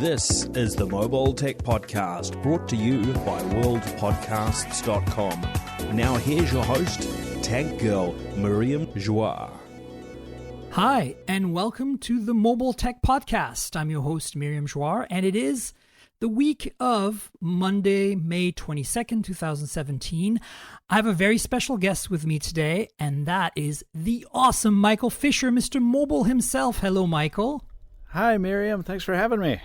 This is the Mobile Tech Podcast, brought to you by worldpodcasts.com. Now here's your host, Tech Girl Miriam Joie. Hi, and welcome to the Mobile Tech Podcast. I'm your host, Miriam Joie, and it is the week of Monday, May 22nd, 2017. I have a very special guest with me today, and that is the awesome Michael Fisher, Mr. Mobile himself. Hello, Michael. Hi, Miriam. Thanks for having me.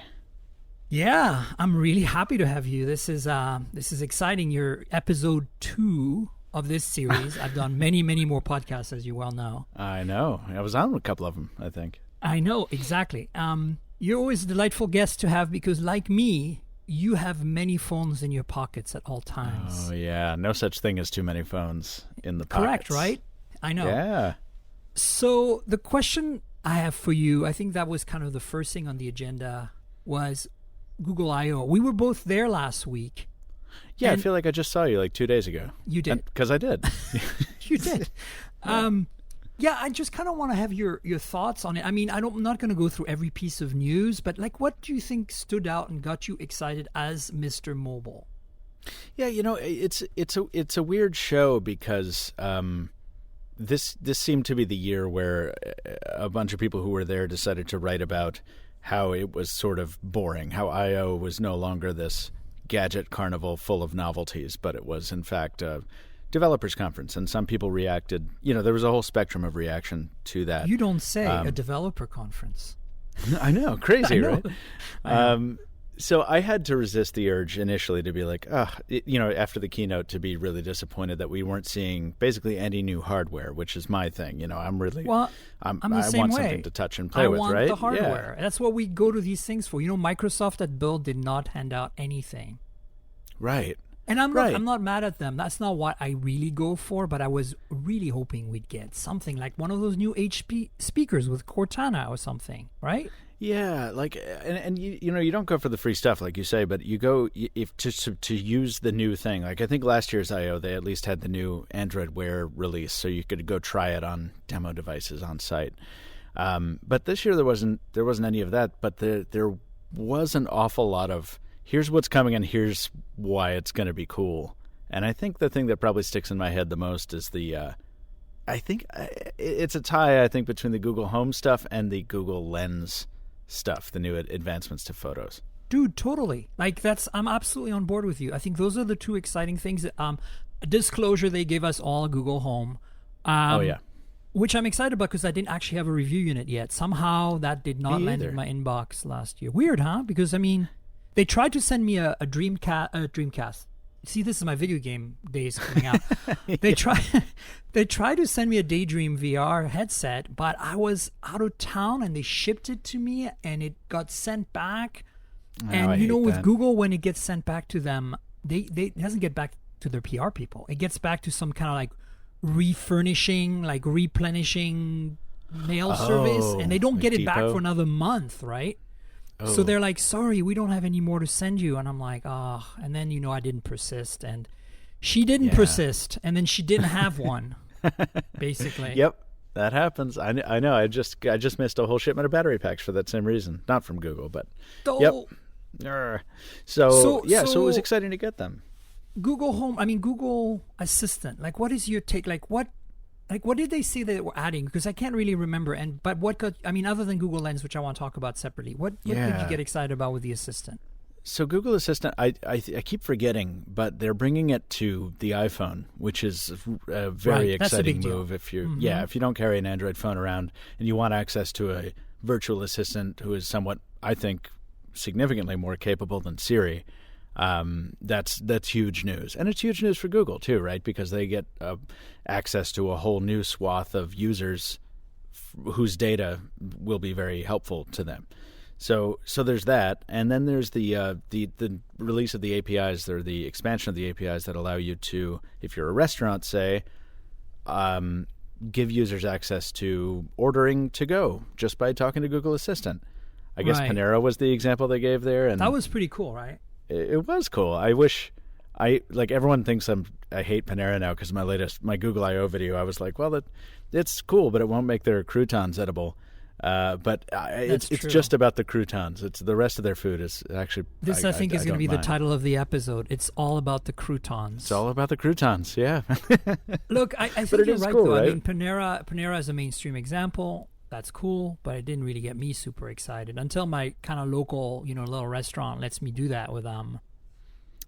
Yeah, I'm really happy to have you. This is exciting. You're episode 2 of this series. I've done many more podcasts, as you well know. I know. I was on a couple of them, I think. I know, exactly. You're always a delightful guest to have because, like me, you have many phones in your pockets at all times. Oh, yeah. No such thing as too many phones in the pockets. Correct, right? I know. Yeah. So the question I have for you, I think that was kind of the first thing on the agenda, was Google I/O. We were both there last week. Yeah, I feel like I just saw you like 2 days ago. You did. Because I did. You did. Yeah, I just kind of want to have your thoughts on it. I mean, I'm not going to go through every piece of news, but like, what do you think stood out and got you excited as Mr. Mobile? Yeah, you know, it's a weird show because this seemed to be the year where a bunch of people who were there decided to write about how it was sort of boring, how I/O was no longer this gadget carnival full of novelties, but it was in fact a developers conference. And some people reacted, you know, there was a whole spectrum of reaction to that. You don't say. A developer conference. I know, crazy, I know. Right? So I had to resist the urge initially to be like, after the keynote, to be really disappointed that we weren't seeing basically any new hardware, which is my thing. You know, I'm the same want way. Something to touch and play with, right? I want the hardware. Yeah. That's what we go to these things for. You know, Microsoft at Build did not hand out anything. Right. And I'm not mad at them. That's not what I really go for, but I was really hoping we'd get something like one of those new HP speakers with Cortana or something, right? Yeah, like, and you know, you don't go for the free stuff like you say, but you go if to use the new thing. Like I think last year's I/O, they at least had the new Android Wear release, so you could go try it on demo devices on site. But this year there wasn't any of that. But there was an awful lot of here's what's coming and here's why it's going to be cool. And I think the thing that probably sticks in my head the most is I think it's a tie, I think, between the Google Home stuff and the Google Lens stuff, the new advancements to photos. Dude, totally. Like I'm absolutely on board with you. I think those are the two exciting things. Disclosure, they gave us all a Google Home. Oh, yeah. Which I'm excited about because I didn't actually have a review unit yet. Somehow that did not land in my inbox last year. Weird, huh? Because, I mean, they tried to send me a Dreamcast. See, this is my video game days coming out. Yeah. They tried to send me a Daydream VR headset, but I was out of town and they shipped it to me and it got sent back. And you know, with Google, when it gets sent back to them, it doesn't get back to their PR people. It gets back to some kind of like refurnishing, like replenishing mail service, and they don't get it back for another month, right? Oh. So they're like, sorry, we don't have any more to send you. And I'm like, oh. And then, you know, I didn't persist. And she didn't persist. And then she didn't have one, basically. Yep, that happens. I know. I just missed a whole shipment of battery packs for that same reason. Not from Google, but yep. So it was exciting to get them. Google Assistant. Like, what is your take? Like, what did they say they were adding? Because I can't really remember. But what other than Google Lens, which I want to talk about separately, what did you get excited about with the Assistant? So Google Assistant, I keep forgetting, but they're bringing it to the iPhone, which is a very exciting move. If you if you don't carry an Android phone around and you want access to a virtual assistant who is somewhat, I think, significantly more capable than Siri. That's huge news. And it's huge news for Google too, right? Because they get access to a whole new swath of users whose data will be very helpful to them. So there's that. And then there's the release of the APIs, or the expansion of the APIs that allow you to, if you're a restaurant, say, give users access to ordering to go just by talking to Google Assistant. I guess Panera was the example they gave there. And that was pretty cool, right? It was cool. I wish everyone thinks I hate Panera now because my Google I/O video, I was like, well, it's cool, but it won't make their croutons edible. But it's just about the croutons. It's the rest of their food is actually. This I think is going to be the title of the episode. It's all about the croutons. It's all about the croutons. Yeah. Look, I think you're right cool, though. Right? I mean, Panera is a mainstream example. That's cool, but it didn't really get me super excited until my kind of local, little restaurant lets me do that with them.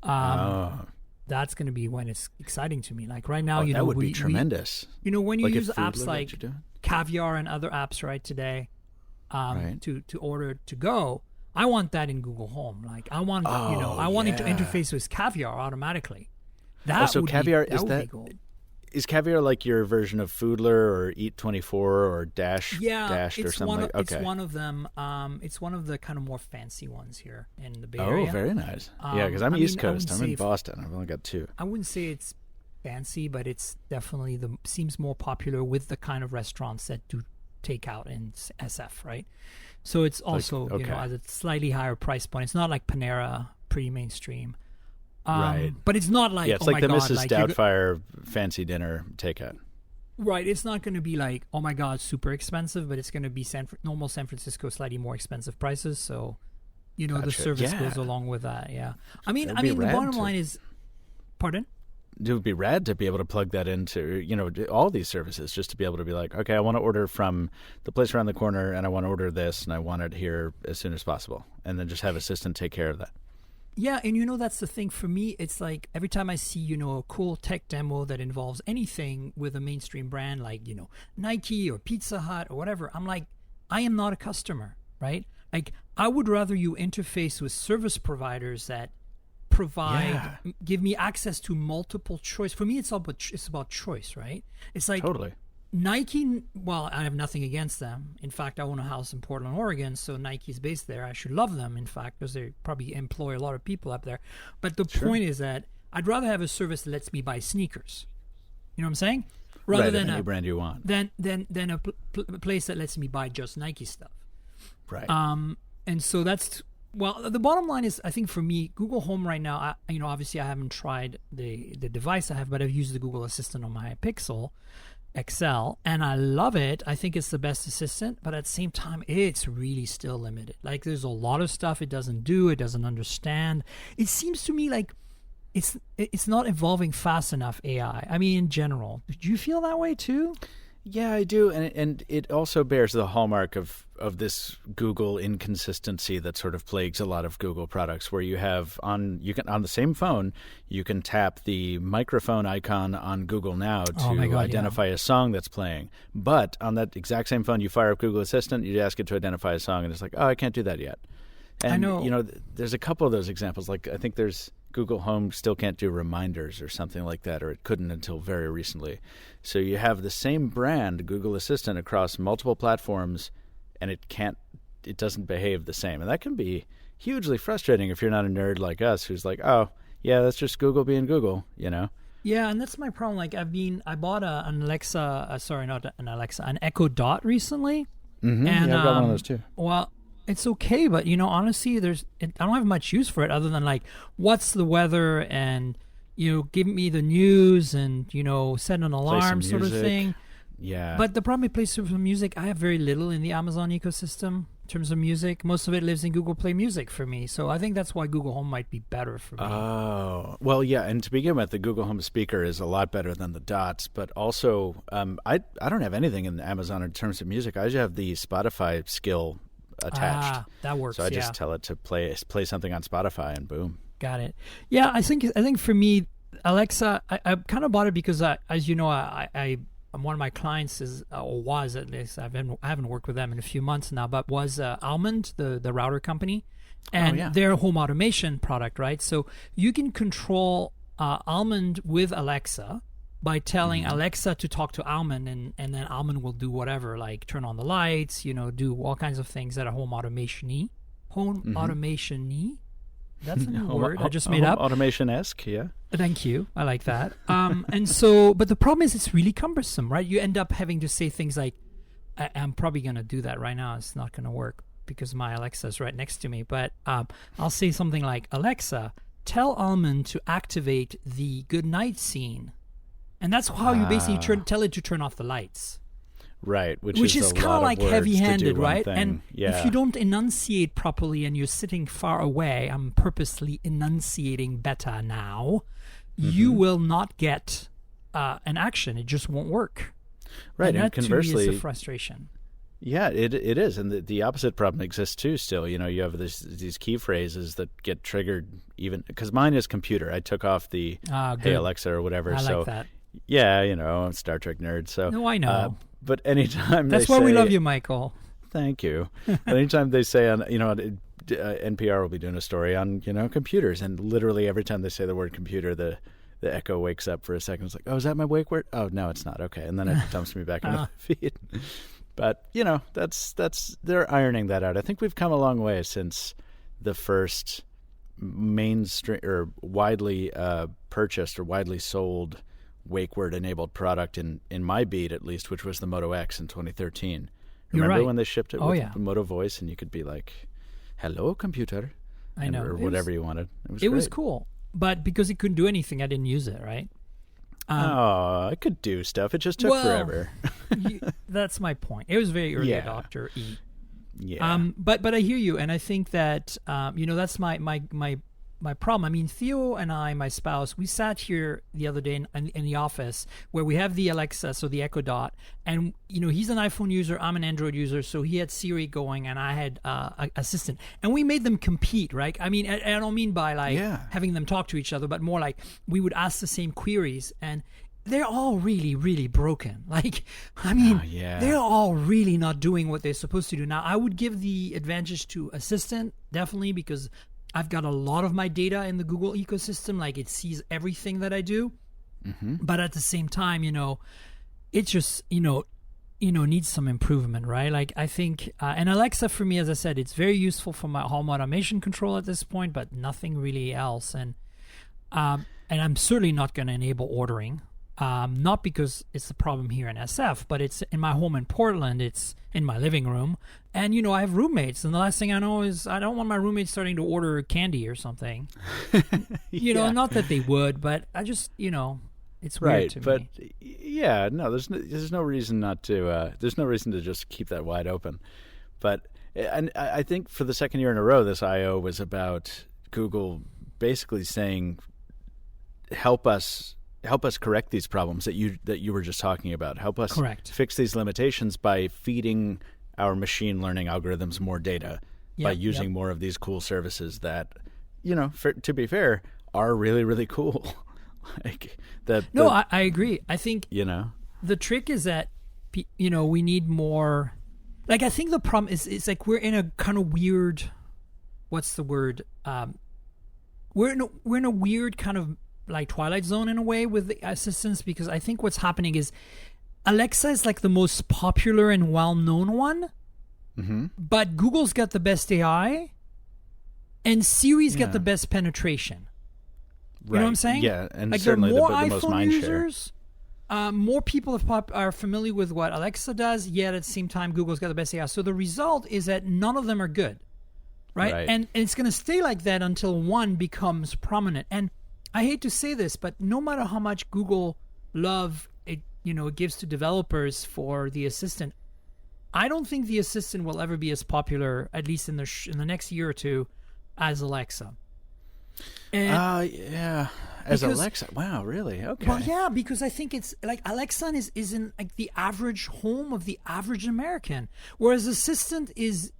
That's going to be when it's exciting to me. Like right now, that would be tremendous. When you use apps like Caviar and other apps right today, to order to go, I want that in Google Home. Like I want, I want it to interface with Caviar automatically. Caviar would be cool. Is Caviar like your version of Foodler or Eat24 or Dashed or something? It's one of them. It's one of the kind of more fancy ones here in the Bay Area. Oh, very nice. Because I'm East Coast. I'm in Boston. I've only got 2. I wouldn't say it's fancy, but it's definitely seems more popular with the kind of restaurants that do takeout and SF, right? So it's also at a slightly higher price point. It's not like Panera, pretty mainstream. Right. But it's not like, it's like the Mrs. Doubtfire fancy dinner takeout. Right. It's not going to be like, oh my God, super expensive, but it's going to be normal San Francisco, slightly more expensive prices. So, the service goes along with that. Yeah. I mean, the bottom line is, pardon? It would be rad to be able to plug that into, all these services, just to be able to be like, okay, I want to order from the place around the corner and I want to order this and I want it here as soon as possible. And then just have Assistant take care of that. Yeah, and that's the thing for me. It's like every time I see, a cool tech demo that involves anything with a mainstream brand like, Nike or Pizza Hut or whatever, I'm like, I am not a customer, right? Like, I would rather you interface with service providers that give me access to multiple choice. For me, it's about choice, right? It's like totally. Nike, well, I have nothing against them. In fact, I own a house in Portland, Oregon, so Nike's based there. I should love them, in fact, because they probably employ a lot of people up there. But the point is that I'd rather have a service that lets me buy sneakers. You know what I'm saying? Rather than any brand you want. Than a place that lets me buy just Nike stuff. Right. And so that's... Well, the bottom line is, I think for me, Google Home right now, obviously I haven't tried the device I have, but I've used the Google Assistant on my Pixel XL, and I love it. I think it's the best assistant, but at the same time, it's really still limited. Like, there's a lot of stuff it doesn't do, it doesn't understand. It seems to me like it's not evolving fast enough, AI. I mean, in general. Do you feel that way too? Yeah, I do, and it also bears the hallmark of this Google inconsistency that sort of plagues a lot of Google products, where you have on the same phone you can tap the microphone icon on Google Now to identify a song that's playing, but on that exact same phone you fire up Google Assistant, you ask it to identify a song, and it's like, oh, I can't do that yet. And I know. There's a couple of those examples. Like, I think there's Google Home still can't do reminders or something like that, or it couldn't until very recently. So you have the same brand, Google Assistant, across multiple platforms, and it doesn't behave the same. And that can be hugely frustrating if you're not a nerd like us, who's like, oh, yeah, that's just Google being Google, Yeah, and that's my problem. Like, I bought an Echo Dot recently. Mm-hmm. And I've got one of those too. Well, it's okay, but honestly, I don't have much use for it other than like, what's the weather and give me the news and set an alarm sort of thing. Yeah. But the problem with plays some music, I have very little in the Amazon ecosystem in terms of music. Most of it lives in Google Play Music for me, so I think that's why Google Home might be better for me. Oh, well, yeah, and to begin with, the Google Home speaker is a lot better than the Dots, but also I don't have anything in Amazon in terms of music. I just have the Spotify skill attached. That works. So I just tell it to play something on Spotify, and boom. Got it. Yeah, I think for me, Alexa, I kind of bought it because as you know, I'm one of my clients was at least, I haven't worked with them in a few months now, but was Almond, the router company, and their home automation product, right? So you can control Almond with Alexa by telling Alexa to talk to Almond, and then Almond will do whatever, like turn on the lights, do all kinds of things that are home automation-y. Automation-y? That's a new word I just made up. Automation-esque, yeah. Thank you. I like that. And so, but the problem is it's really cumbersome, right? You end up having to say things like, I'm probably going to do that right now. It's not going to work because my Alexa is right next to me. But I'll say something like, Alexa, tell Almond to activate the good night scene. And that's how you basically tell it to turn off the lights. Right, which is kind of like heavy-handed, right? And if you don't enunciate properly and you're sitting far away, I'm purposely enunciating better now, you will not get an action. It just won't work. Right, and that conversely, to me is a frustration. Yeah, it is, and the opposite problem exists too. Still, you have these key phrases that get triggered even because mine is computer. I took off the Hey Alexa or whatever. I so like that. Yeah, I'm a Star Trek nerd. So no, I know. But anytime that's why we love you, Michael. Thank you. Anytime they say on NPR will be doing a story on computers, and literally every time they say the word computer, the echo wakes up for a second. It's like, oh, is that my wake word? Oh, no, it's not. Okay, and then it dumps me back into the feed. But that's they're ironing that out. I think we've come a long way since the first mainstream or widely purchased or widely sold wake word enabled product in my beat at least, which was the Moto X in 2013. Remember when they shipped it with the Moto Voice and you could be like, "Hello, computer," or whatever you wanted. It was cool, but because it couldn't do anything, I didn't use it. Right. I could do stuff. It just took forever. That's my point. It was very early adopter-y. Yeah. But I hear you, and I think that that's my problem. I mean, Theo and I, my spouse, we sat here the other day in the office where we have the Alexa, so the Echo Dot, and he's an iPhone user, I'm an Android user, so he had Siri going and I had Assistant, and we made them compete, right? I mean, I don't mean by having them talk to each other, but more like we would ask the same queries, and they're all really, really broken. Like, I mean, they're all really not doing what they're supposed to do. Now, I would give the advantage to Assistant, definitely, because I've got a lot of my data in the Google ecosystem. Like, it sees everything that I do. Mm-hmm. But at the same time, it just, needs some improvement, right? Like, I think, and Alexa, for me, as I said, it's very useful for my home automation control at this point, but nothing really else. And I'm certainly not going to enable ordering. Not because it's a problem here in SF, but it's in my home in Portland. It's in my living room. And, I have roommates. And the last thing I know is I don't want my roommates starting to order candy or something. Not that they would, but I just, it's weird to me. But, there's no reason not to, there's no reason to just keep that wide open. But and I think for the second year in a row, this I.O. was about Google basically saying, help us correct these problems that you were just talking about. Help us fix these limitations by feeding our machine learning algorithms more data, by using more of these cool services that, to be fair, are really, really cool. I agree. I think the trick is that we need more. Like, I think the problem is like we're in a kind of weird. What's the word? We're in a weird kind of like Twilight Zone in a way with the assistants, because I think what's happening is Alexa is like the most popular and well-known one, but Google's got the best AI and Siri's got the best penetration. You know what I'm saying? Yeah, and like certainly there are more the iPhone most mind users, more people are familiar with what Alexa does, yet at the same time Google's got the best AI. So the result is that none of them are good, right? And it's going to stay like that until one becomes prominent. And I hate to say this, but no matter how much Google love it, it gives to developers for the assistant, I don't think the assistant will ever be as popular, at least in the next year or two, as Alexa. As Alexa. Wow, really? Okay. Well, yeah, because I think it's like Alexa is in like the average home of the average American, whereas Assistant is,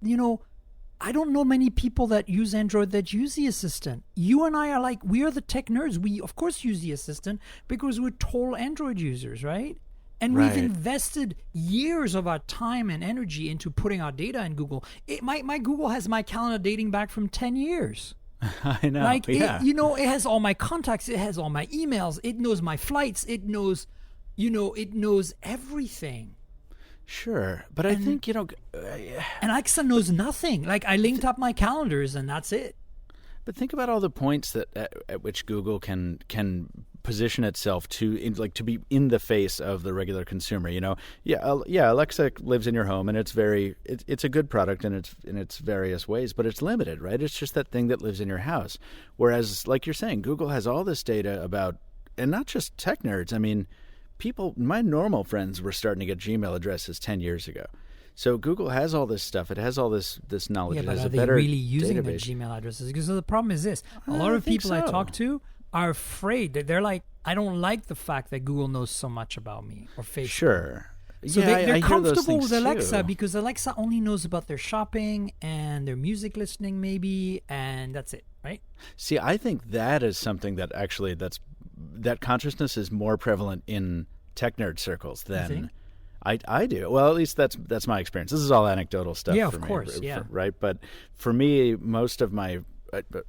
I don't know many people that use Android that use the Assistant. You and I are we are the tech nerds. We, of course, use the Assistant because we're total Android users, right? And we've invested years of our time and energy into putting our data in Google. My Google has my calendar dating back from 10 years. I know. It has all my contacts. It has all my emails. It knows my flights. It knows everything. Sure, but I think, and Alexa knows nothing. Like, I linked up my calendars, and that's it. But think about all the points that at which Google can position itself to be in the face of the regular consumer. Alexa lives in your home, and it's a good product in its various ways, but it's limited, right? It's just that thing that lives in your house. Whereas, like you're saying, Google has all this data about, and not just tech nerds. I mean, my normal friends were starting to get Gmail addresses 10 years ago. So Google has all this stuff. It has all this knowledge. Yeah, it but has are a they better really using their database. Gmail addresses? Because the problem is this. A lot of people I talk to are afraid. They're like, I don't like the fact that Google knows so much about me, or Facebook. Sure. So yeah, they're I comfortable with Alexa too. because Alexa only knows about their shopping and their music listening maybe, and that's it, right? See, I think that is something that actually that consciousness is more prevalent in tech nerd circles than I do. Well, at least that's my experience. This is all anecdotal stuff. Yeah, for of me, course, yeah. Right, but for me,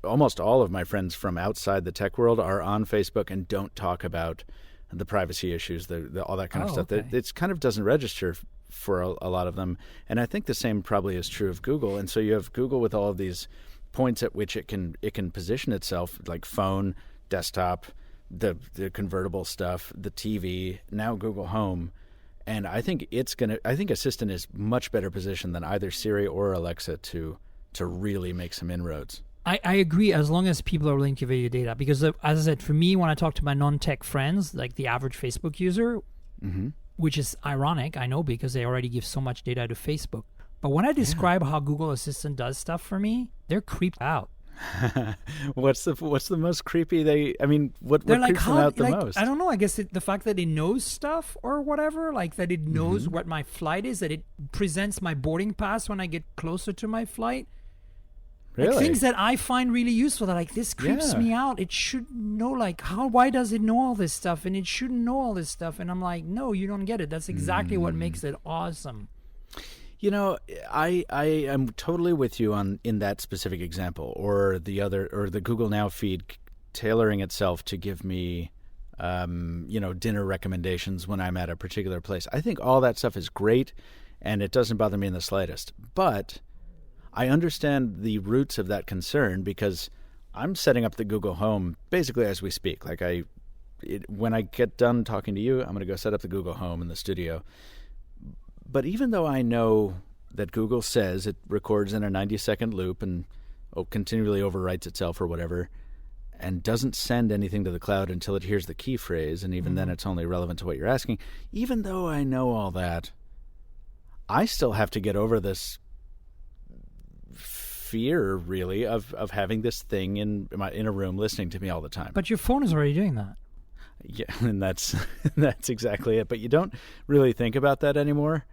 almost all of my friends from outside the tech world are on Facebook and don't talk about the privacy issues, all that kind of stuff. Okay. It kind of doesn't register for a lot of them. And I think the same probably is true of Google. And so you have Google with all of these points at which it can position itself, like phone, desktop, the convertible stuff, the TV, now Google Home. And I think Assistant is much better positioned than either Siri or Alexa to really make some inroads. I agree, as long as people are willing to give you data. Because as I said, for me, when I talk to my non-tech friends, like the average Facebook user, which is ironic, I know, because they already give so much data to Facebook. But when I describe how Google Assistant does stuff for me, they're creeped out. What's the most creepy? What They're like, creeps them out the most? I don't know. I guess the fact that it knows stuff or whatever, like that it knows what my flight is, that it presents my boarding pass when I get closer to my flight. Really? Like things that I find really useful. That like, this creeps me out. It should know, like, why does it know all this stuff? And it shouldn't know all this stuff. And I'm like, no, you don't get it. That's exactly what makes it awesome. You know, I am totally with you in that specific example, or the Google Now feed tailoring itself to give me, dinner recommendations when I'm at a particular place. I think all that stuff is great, and it doesn't bother me in the slightest. But I understand the roots of that concern because I'm setting up the Google Home basically as we speak. Like when I get done talking to you, I'm going to go set up the Google Home in the studio. But even though I know that Google says it records in a 90-second loop and continually overwrites itself or whatever, and doesn't send anything to the cloud until it hears the key phrase, and even then it's only relevant to what you're asking, even though I know all that, I still have to get over this fear, really, of having this thing in a room listening to me all the time. But your phone is already doing that. Yeah, and that's exactly it. But you don't really think about that anymore.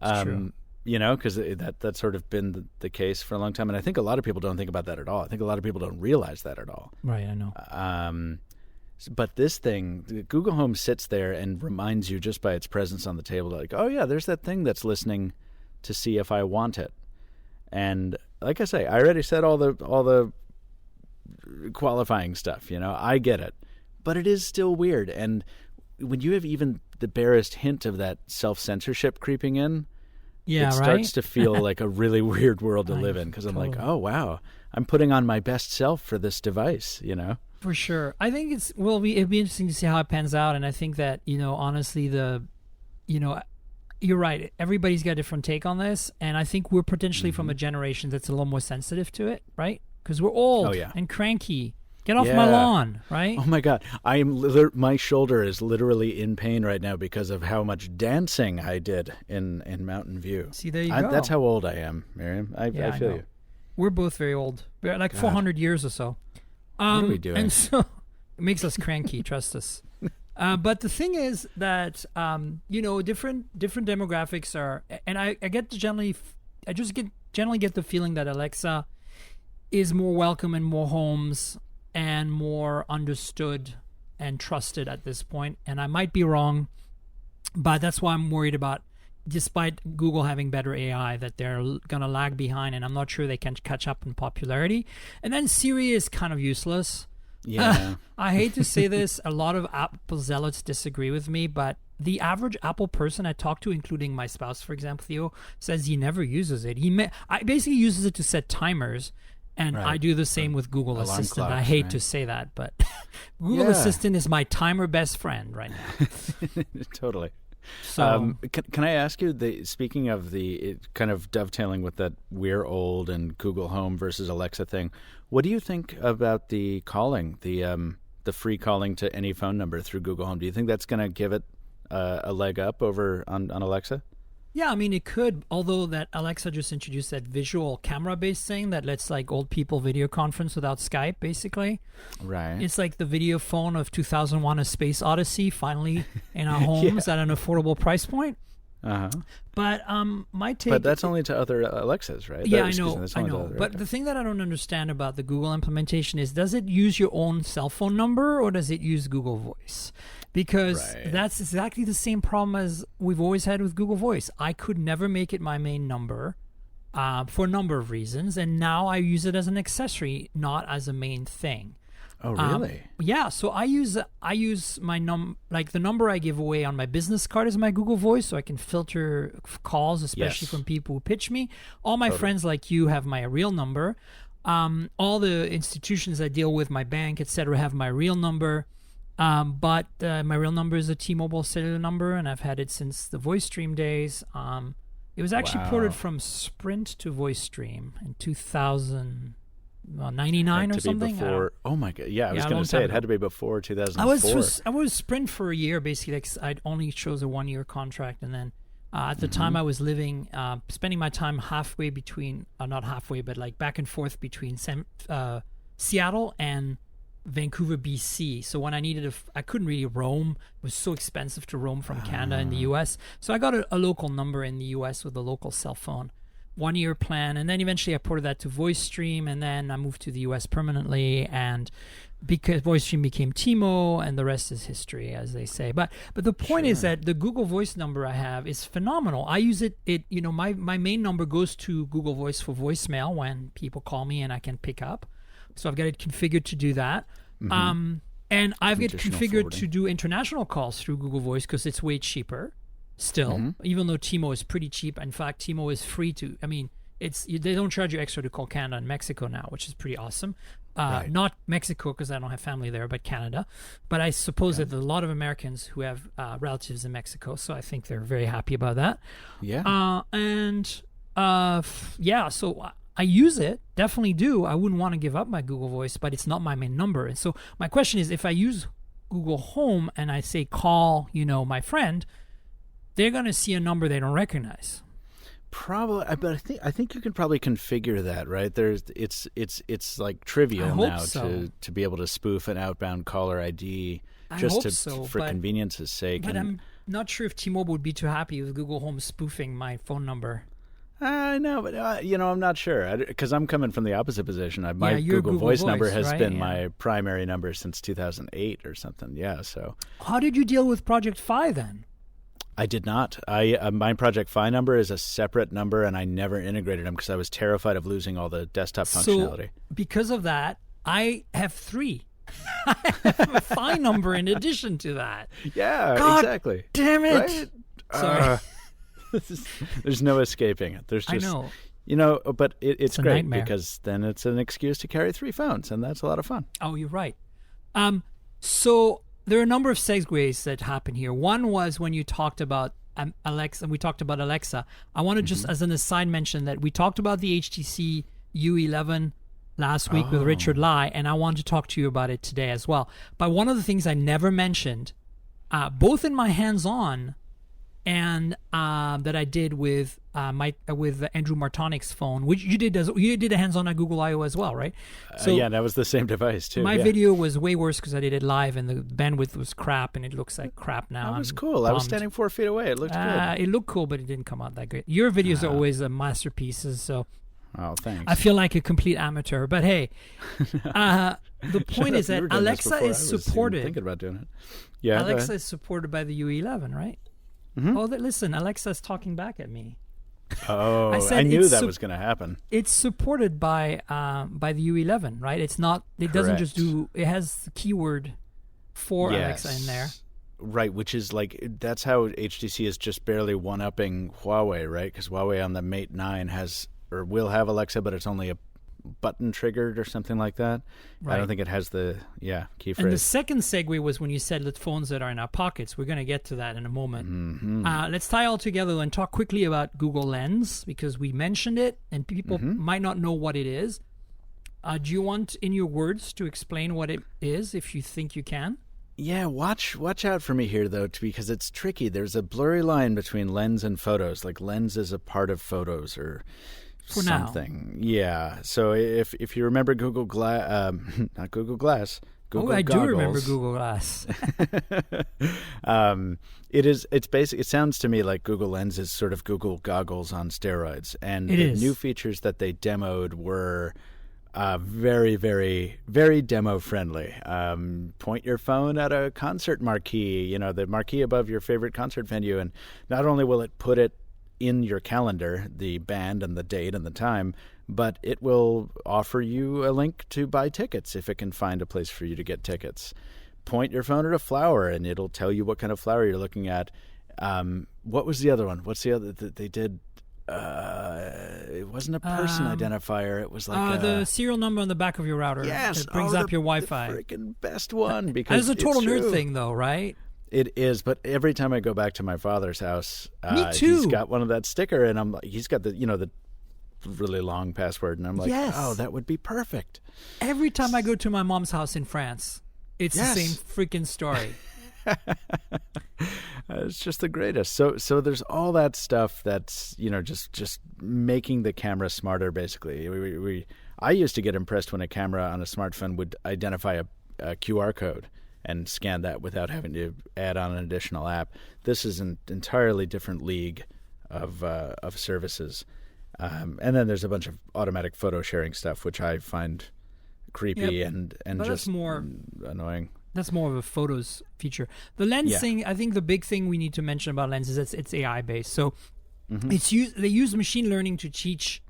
True. Because that's sort of been the case for a long time. And I think a lot of people don't think about that at all. I think a lot of people don't realize that at all. Right, I know. But this thing, Google Home sits there and reminds you just by its presence on the table, like, oh, yeah, there's that thing that's listening to see if I want it. And like I say, I already said all the qualifying stuff. I get it. But it is still weird. And when you have even the barest hint of that self-censorship creeping in, it starts to feel like a really weird world to live in, because I'm like, oh, wow, I'm putting on my best self for this device, For sure. I think it'd be interesting to see how it pans out. And I think that, honestly, you're right. Everybody's got a different take on this. And I think we're potentially from a generation that's a little more sensitive to it, right? Because we're old and cranky. Get off my lawn, right? Oh my God, my shoulder is literally in pain right now because of how much dancing I did in Mountain View. See, there you go. That's how old I am, Miriam. I feel you. We're both very old. We're like 400 years or so. What are we doing? And so it makes us cranky. Trust us. But the thing is that different demographics are, and I generally get the feeling that Alexa is more welcome in more homes and more understood and trusted at this point. And I might be wrong, but that's why I'm worried about, despite Google having better AI, that they're going to lag behind, and I'm not sure they can catch up in popularity. And then Siri is kind of useless. Yeah. I hate to say this, a lot of Apple zealots disagree with me, but the average Apple person I talk to, including my spouse, for example, Theo, says he never uses it. I basically uses it to set timers. And I do the same with Google Alarm Assistant. clocks, I hate to say that, but Google Assistant is my timer best friend right now. Totally. So, can I ask you, speaking of kind of dovetailing with that we're old and Google Home versus Alexa thing, what do you think about the calling, the free calling to any phone number through Google Home? Do you think that's going to give it a leg up over on Alexa? Yeah, I mean, it could, although that Alexa just introduced that visual camera-based thing that lets like old people video conference without Skype, basically. Right. It's like the video phone of 2001: A Space Odyssey, finally in our homes at an affordable price point. Uh-huh. But my take... But that's only to other Alexas, right? Yeah, I know. But the thing that I don't understand about the Google implementation is, does it use your own cell phone number or does it use Google Voice? Because that's exactly the same problem as we've always had with Google Voice. I could never make it my main number for a number of reasons, and now I use it as an accessory, not as a main thing. Oh, really? Yeah. So I use my the number I give away on my business card is my Google Voice, so I can filter calls, especially from people who pitch me. All my friends like you have my real number. All the institutions I deal with, my bank, etc., have my real number. But my real number is a T-Mobile cellular number, and I've had it since the VoiceStream days. It was actually ported from Sprint to VoiceStream in 2099 or something. Before, oh my god! Yeah, I was going to say it had to be before 2004. I was Sprint for a year, basically. Like, I only chose a 1-year contract, and then at the time I was living, spending my time halfway between, not halfway, but like back and forth between Seattle and Vancouver, BC. So when I needed I couldn't really roam. It was so expensive to roam from Canada and the US. So I got a local number in the US with a local cell phone, 1-year plan, and then eventually I ported that to VoiceStream, and then I moved to the US permanently, and because VoiceStream became T-Mo, and the rest is history, as they say. But the point is that the Google Voice number I have is phenomenal. I use it my main number goes to Google Voice for voicemail when people call me and I can pick up. So I've got it configured to do that. And I've got it configured to do international calls through Google Voice because it's way cheaper still, even though T-Mo is pretty cheap. In fact, T-Mo is free to, they don't charge you extra to call Canada and Mexico now, which is pretty awesome. Not Mexico because I don't have family there, but Canada. But I suppose that there are a lot of Americans who have relatives in Mexico, so I think they're very happy about that. Yeah. So I use it, definitely do. I wouldn't want to give up my Google Voice, but it's not my main number. And so my question is, if I use Google Home and I say call, my friend, they're going to see a number they don't recognize. Probably, but I think you can probably configure that, right? It's like trivial now to be able to spoof an outbound caller ID for convenience's sake. But I'm not sure if T-Mobile would be too happy with Google Home spoofing my phone number. I know, but I'm not sure because I'm coming from the opposite position. My Google Voice number has been my primary number since 2008 or something. Yeah. So how did you deal with Project Fi then? I did not. My Project Fi number is a separate number, and I never integrated them because I was terrified of losing all the desktop functionality. So because of that, I have 3. I have a Fi number in addition to that. Yeah, God exactly. Damn it! Right? Sorry. There's no escaping it. There's just, I know. But it's great nightmare. because then it's an excuse to carry 3 phones, and that's a lot of fun. Oh, you're right. So there are a number of segues that happen here. One was when you talked about Alexa, and we talked about Alexa. I want to just, as an aside, mention that we talked about the HTC U11 last week with Richard Lai, and I want to talk to you about it today as well. But one of the things I never mentioned, both in my hands-on and that I did with Andrew Martonik's phone, which you did a hands-on at Google I/O as well, right? So that was the same device too. My video was way worse because I did it live and the bandwidth was crap and it looks like crap now. That was cool. I was standing 4 feet away. It looked good. It looked cool, but it didn't come out that great. Your videos are always masterpieces, so. Oh, thanks. I feel like a complete amateur, but hey, the point is that Alexa is supported. Thinking about doing it. Yeah. Alexa is supported by the U11, right? Mm-hmm. Oh, listen, Alexa's talking back at me. Oh, I knew that was going to happen. It's supported by the U11, right? It's not. It doesn't just do. It has the keyword for Alexa in there. Right, which is that's how HTC is just barely one-upping Huawei, right? Because Huawei on the Mate 9 has or will have Alexa, but it's only a button triggered or something like that. Right. I don't think it has the key phrase. And the second segue was when you said the phones that are in our pockets. We're going to get to that in a moment. Mm-hmm. Let's tie all together and talk quickly about Google Lens because we mentioned it and people might not know what it is. Do you want, in your words, to explain what it is if you think you can? Yeah, watch out for me here, though, because it's tricky. There's a blurry line between lens and photos. Like, lens is a part of photos or for something. Now. Yeah. So if you remember Google Glass, not Google Glass, Google I Goggles. do remember Google Glass. It's basic. It sounds to me like Google Lens is sort of Google Goggles on steroids. And the new features that they demoed were very, very, very demo friendly. Point your phone at a concert marquee, the marquee above your favorite concert venue, and not only will it put it in your calendar, the band and the date and the time, but it will offer you a link to buy tickets if it can find a place for you to get tickets. Point your phone at a flower, and it'll tell you what kind of flower you're looking at. What was the other one? What's the other that they did? It wasn't a person identifier. It was like the serial number on the back of your router. Yes, it brings up your Wi-Fi. The freaking best one, because it's a total nerd true. thing, though, right? It is, but every time I go back to my father's house, Me too. He's got one of that sticker, and I'm like, he's got the really long password, and I'm like, yes. Oh, that would be perfect. Every time I go to my mom's house in France, it's yes. the same freaking story. It's just the greatest. So there's all that stuff that's just making the camera smarter. Basically, I used to get impressed when a camera on a smartphone would identify a QR code and scan that without having to add on an additional app. This is an entirely different league of services. And then there's a bunch of automatic photo sharing stuff, which I find creepy and just more annoying. That's more of a photos feature. The lens thing, I think the big thing we need to mention about lenses is it's AI based. So they use machine learning to teach.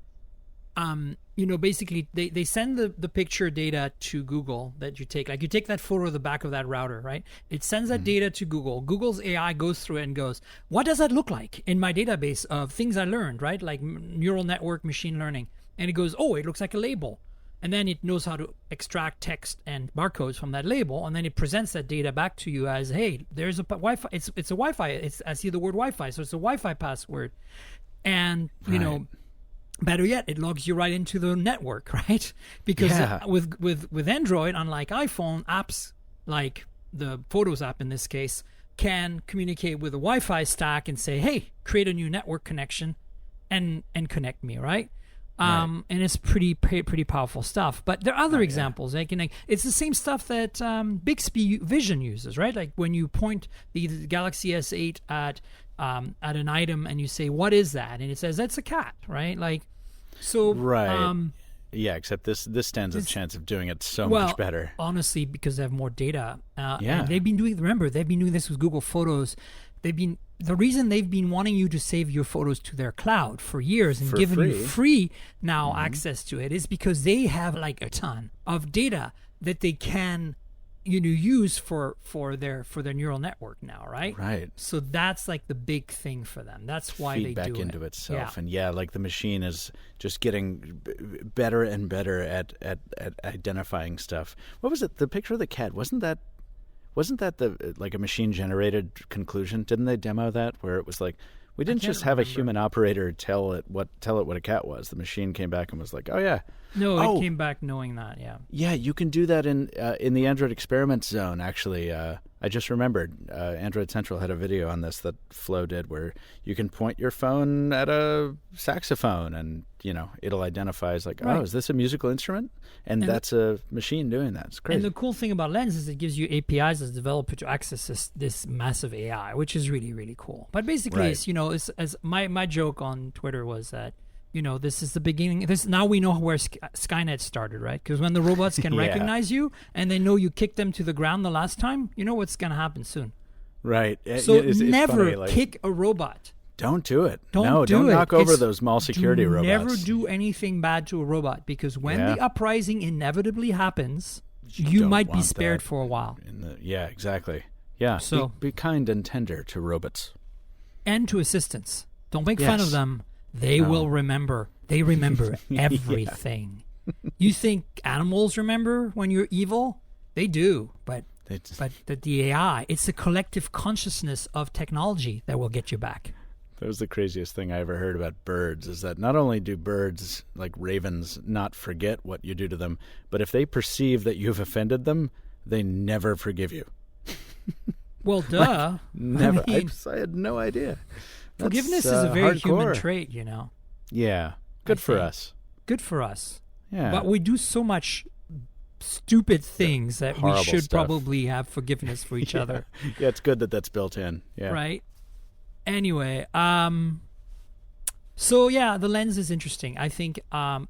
Basically they send the picture data to Google that you take. Like you take that photo of the back of that router, right? It sends that data to Google. Google's AI goes through it and goes, what does that look like in my database of things I learned, right? Like neural network machine learning. And it goes, oh, it looks like a label. And then it knows how to extract text and barcodes from that label, and then it presents that data back to you as, hey, there's a Wi-Fi. It's a Wi-Fi. I see the word Wi-Fi, so it's a Wi-Fi password. And better yet, it logs you right into the network, right? Because with Android, unlike iPhone, apps like the Photos app in this case can communicate with a Wi-Fi stack and say, hey, create a new network connection and connect me, right? And it's pretty powerful stuff. But there are other examples. It's the same stuff that Bixby Vision uses, right? Like when you point the Galaxy S8 at an item and you say, "What is that?" and it says, "That's a cat," right? Like, so right. Except this stands a chance of doing it so much better. Honestly, because they have more data. And they've been doing this with Google Photos. The reason they've been wanting you to save your photos to their cloud for years and giving you free now access to it is because they have like a ton of data that they can use for their neural network now, right? Right. So that's like the big thing for them. That's why they do it. Feedback into itself. And like the machine is just getting better and better at identifying stuff. What was it? The picture of the cat, wasn't that a machine generated conclusion? Didn't they demo that where it was like, we didn't just have a human operator tell it what a cat was. The machine came back and was like, oh yeah. No, it came back knowing that. Yeah. Yeah, you can do that in the Android Experiment Zone. Actually, I just remembered Android Central had a video on this that Flo did, where you can point your phone at a saxophone and it'll identify as like, oh, is this a musical instrument? And that's a machine doing that. It's crazy. And the cool thing about Lens is it gives you APIs as a developer to access this massive AI, which is really, really cool. But basically, it's, as my joke on Twitter was that, this is the beginning. Now we know where Skynet started, right? Because when the robots can recognize you and they know you kicked them to the ground the last time, you know what's going to happen soon. Right. So it's never funny, kick a robot. Don't do it. Don't knock over those mall security robots. Never do anything bad to a robot, because when the uprising inevitably happens, you might be spared for a while. Exactly. Yeah. So be kind and tender to robots. And to assistants. Don't make fun of them. They will remember. They remember everything. You think animals remember when you're evil? They do. But the AI, it's the collective consciousness of technology that will get you back. That was the craziest thing I ever heard about birds, is that not only do birds, like ravens, not forget what you do to them, but if they perceive that you've offended them, they never forgive you. Well, duh. Never. I mean, I had no idea. Forgiveness is a very hardcore. human trait, you know. Yeah. Good for us. Good for us. Yeah. But we do so much stupid things that we Horrible should stuff. probably have forgiveness for each other. Yeah, it's good that that's built in. Yeah. Right? Anyway, so yeah, the lens is interesting. I think I'm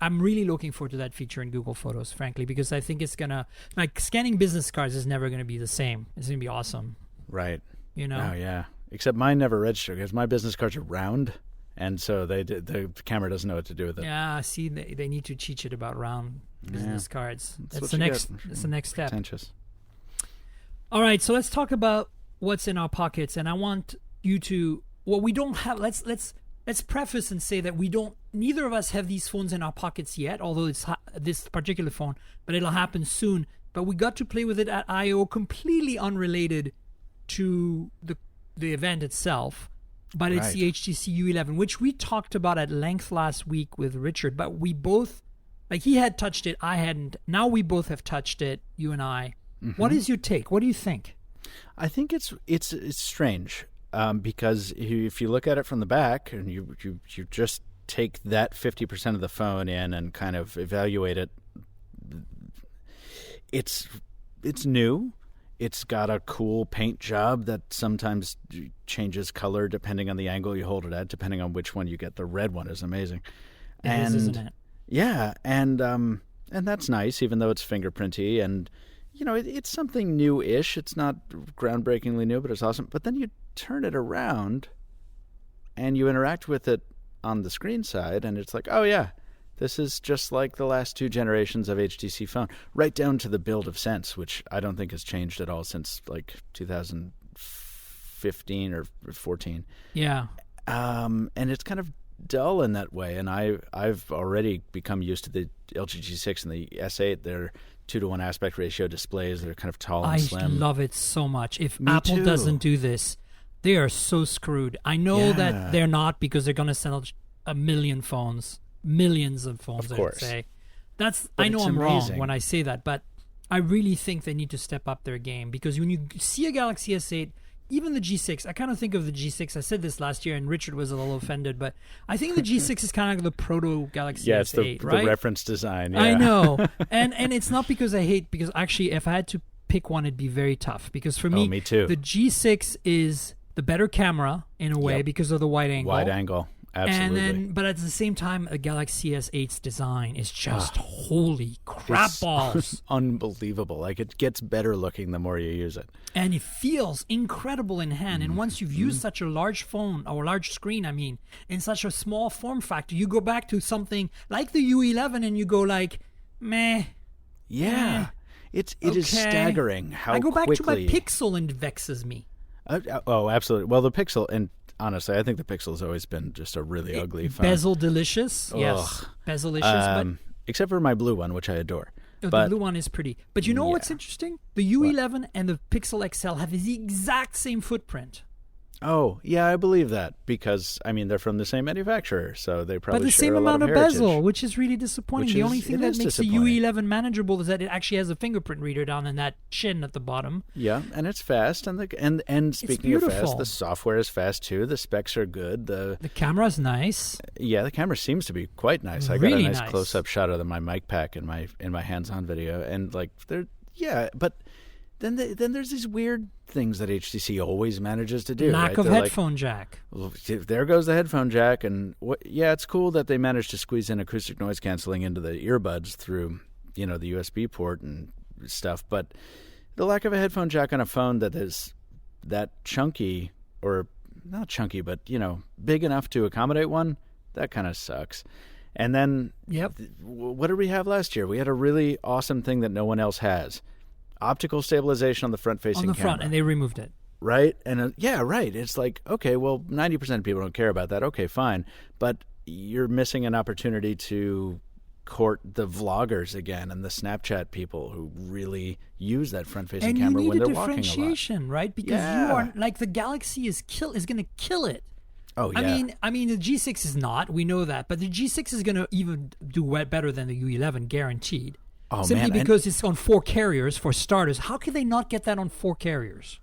really looking forward to that feature in Google Photos, frankly, because I think it's gonna, like, scanning business cards is never gonna be the same. It's gonna be awesome. Right. You know? Oh yeah. Except mine never registered because my business cards are round, and so the camera doesn't know what to do with it. Yeah, see, they need to teach it about round business cards. That's what you get. That's the next step. Pretentious. All right, so let's talk about what's in our pockets, and I want you to. Well, we don't have. Let's preface and say that we don't. Neither of us have these phones in our pockets yet, although it's this particular phone, but it'll happen soon. But we got to play with it at I/O, completely unrelated to the event itself. But it's the HTC U11, which we talked about at length last week with Richard. But we both, like, he had touched it, I hadn't. Now we both have touched it, you and I. Mm-hmm. What is your take? What do you think? I think it's strange because if you look at it from the back and you just take that 50% of the phone in and kind of evaluate it, it's new. It's got a cool paint job that sometimes changes color depending on the angle you hold it at, depending on which one you get. The red one is amazing. It is, isn't it? Yeah, and that's nice, even though it's fingerprinty. And, you know, it's something new-ish. It's not groundbreakingly new, but it's awesome. But then you turn it around and you interact with it on the screen side, and it's like, oh, yeah. This is just like the last two generations of HTC phone, right down to the build of Sense, which I don't think has changed at all since like 2015 or 14. Yeah. And it's kind of dull in that way. And I've already become used to the LG G6 and the S8. They're 2-to-1 aspect ratio displays. They're kind of tall and slim. I love it so much. If Me Apple too. doesn't do this, they are so screwed. I know that they're not, because they're going to sell a million phones. Millions of phones, of course. I would say. But I know it's I'm amazing. wrong when I say that, but I really think they need to step up their game, because when you see a Galaxy S8, even the G6, I kind of think of the G6. I said this last year, and Richard was a little offended, but I think the G6 is kind of like the proto Galaxy it's S8, the right? the reference design. Yeah. I know, and it's not because I hate, because actually, if I had to pick one, it'd be very tough, because for me, me too. the G6 is the better camera in a way because of the wide angle. Wide angle. Absolutely. And then, but at the same time, a Galaxy S8's design is just holy crap balls. Unbelievable. Like, it gets better looking the more you use it. And it feels incredible in hand. And once you've used such a large phone, or large screen, I mean, in such a small form factor, you go back to something like the U11 and you go like, meh. Yeah. It is staggering how I go back quickly... to my Pixel and it vexes me. Oh, absolutely. Well, the Pixel, and honestly, I think the Pixel has always been just a really ugly phone. Bezel delicious. Yes. Bezel-licious. But except for my blue one, which I adore. the blue one is pretty. But you know what's interesting? The U11 and the Pixel XL have the exact same footprint. Oh, yeah, I believe that, because, I mean, they're from the same manufacturer, so they probably But the share same a lot amount of heritage. bezel, which is really disappointing. The only thing that makes the U11 manageable is that it actually has a fingerprint reader down in that chin at the bottom. Yeah, and it's fast, and speaking of fast, the software is fast too. The specs are good. The camera's nice. Yeah, the camera seems to be quite nice. I got Really a nice nice. close-up shot of my mic pack in my hands-on video, and like but then there's these weird things that HTC always manages to do. Lack of headphone jack. Well, there goes the headphone jack, and it's cool that they managed to squeeze in acoustic noise canceling into the earbuds through the USB port and stuff. But the lack of a headphone jack on a phone that is that chunky, or not chunky, but big enough to accommodate one, that kind of sucks. And then, what did we have last year? We had a really awesome thing that no one else has. Optical stabilization on the front-facing camera. On the front, and they removed it. Right? And right. It's like, okay, well, 90% of people don't care about that. Okay, fine. But you're missing an opportunity to court the vloggers again and the Snapchat people who really use that front-facing camera when they're walking a lot. And you need a differentiation, right? Because you are, like, the Galaxy is going to kill it. Oh, yeah. I mean, the G6 is not. We know that. But the G6 is going to even do better than the U11, guaranteed. Oh, Simply man, because it's on 4 carriers for starters. How can they not get that on 4 carriers?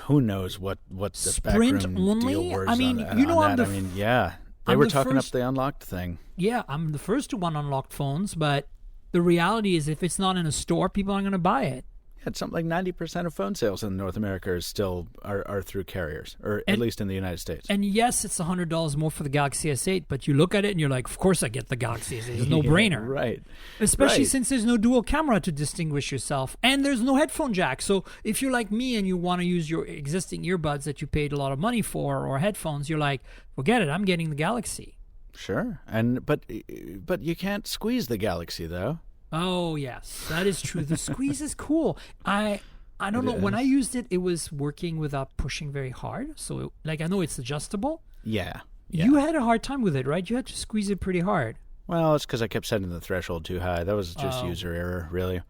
Who knows what the Sprint backroom only? deal was I mean, on, you know, on I'm that. the I mean, yeah. They were talking up the unlocked thing. Yeah, I'm the first to want unlocked phones, but the reality is if it's not in a store, people aren't going to buy it. Yeah, it's something like 90% of phone sales in North America are still are through carriers, or at least in the United States. And yes, it's $100 more for the Galaxy S8, but you look at it and you're like, of course I get the Galaxy S8. It's a no-brainer. Right. Especially since there's no dual camera to distinguish yourself, and there's no headphone jack. So if you're like me and you want to use your existing earbuds that you paid a lot of money for, or headphones, you're like, forget it, I'm getting the Galaxy. Sure. But you can't squeeze the Galaxy, though. Oh, yes, that is true. The squeeze is cool. I don't know. When I used it, it was working without pushing very hard. So, I know it's adjustable. Yeah. You had a hard time with it, right? You had to squeeze it pretty hard. Well, it's because I kept setting the threshold too high. That was just user error, really.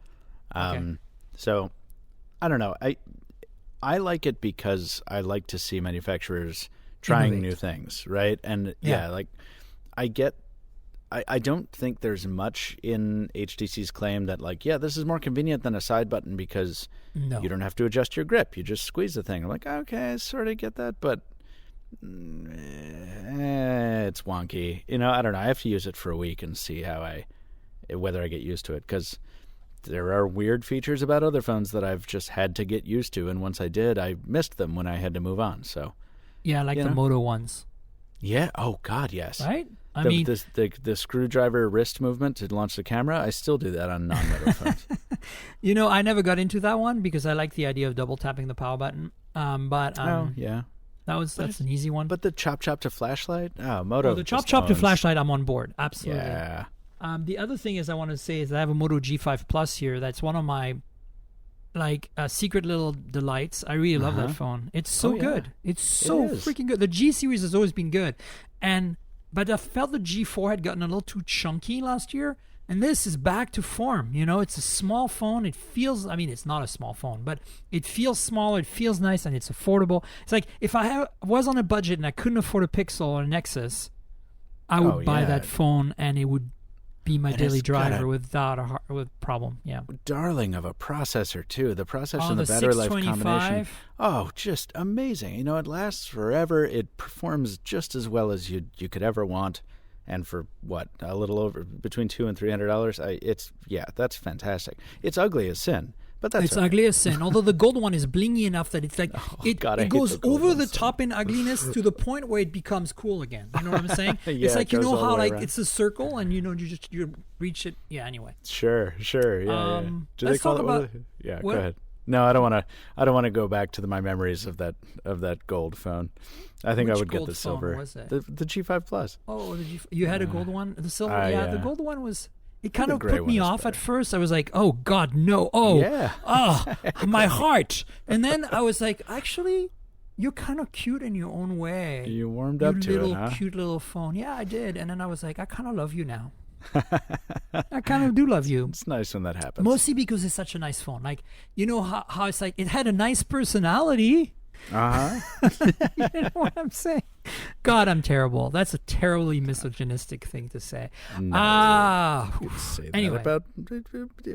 Okay. So, I don't know. I like it because I like to see manufacturers trying new things, right? And, I don't think there's much in HTC's claim that, this is more convenient than a side button because you don't have to adjust your grip. You just squeeze the thing. I'm like, okay, I sort of get that, but it's wonky. I don't know. I have to use it for a week and see whether I get used to it, because there are weird features about other phones that I've just had to get used to, and once I did, I missed them when I had to move on. So, yeah, like the Moto ones. Yeah. Oh God, yes. Right. I mean, the screwdriver wrist movement to launch the camera, I still do that on non-Moto phones. I never got into that one because I like the idea of double tapping the power button. Yeah. That's an easy one. But the chop to flashlight, Moto. The chop to flashlight, I'm on board. Absolutely. Yeah. The other thing I want to say is that I have a Moto G5 Plus here. That's one of my secret little delights. I really love that phone. It's so good. It's so freaking good. The G series has always been good, but I felt the G4 had gotten a little too chunky last year, and this is back to form. It's a small phone. It feels, it's not a small phone, but it feels small. It feels nice, and it's affordable. It's like if I was on a budget and I couldn't afford a Pixel or a Nexus, I would buy that phone, and it would be my daily driver without a problem. Yeah. Darling of a processor too. The processor and the battery life combination. Oh, just amazing. It lasts forever. It performs just as well as you could ever want. And for a little over between $200 and $300, that's fantastic. It's ugly as sin. But it's ugly as sin. Although the gold one is blingy enough that it's like it goes over the top in ugliness to the point where it becomes cool again. You know what I'm saying? It's like how it's a circle and you reach it. Yeah. Anyway. Sure. Yeah. Do let's talk about. Yeah. Go ahead. No, I don't want to go back to my memories of that gold phone. I think I would get the silver. Was it? The G5 Plus. Oh, you had a gold one. The silver. The gold one was. It kind of gray put me off at first. I was like, oh, God, no. Oh, yeah. My heart. And then I was like, actually, you're kind of cute in your own way. You warmed up to it, huh? Cute little phone. Yeah, I did. And then I was like, I kind of love you now. I kind of do love you. It's nice when that happens. Mostly because it's such a nice phone. Like, how it's like, it had a nice personality. You know what I'm saying? God, I'm terrible. That's a terribly misogynistic thing to say. No, you could say anyway. That about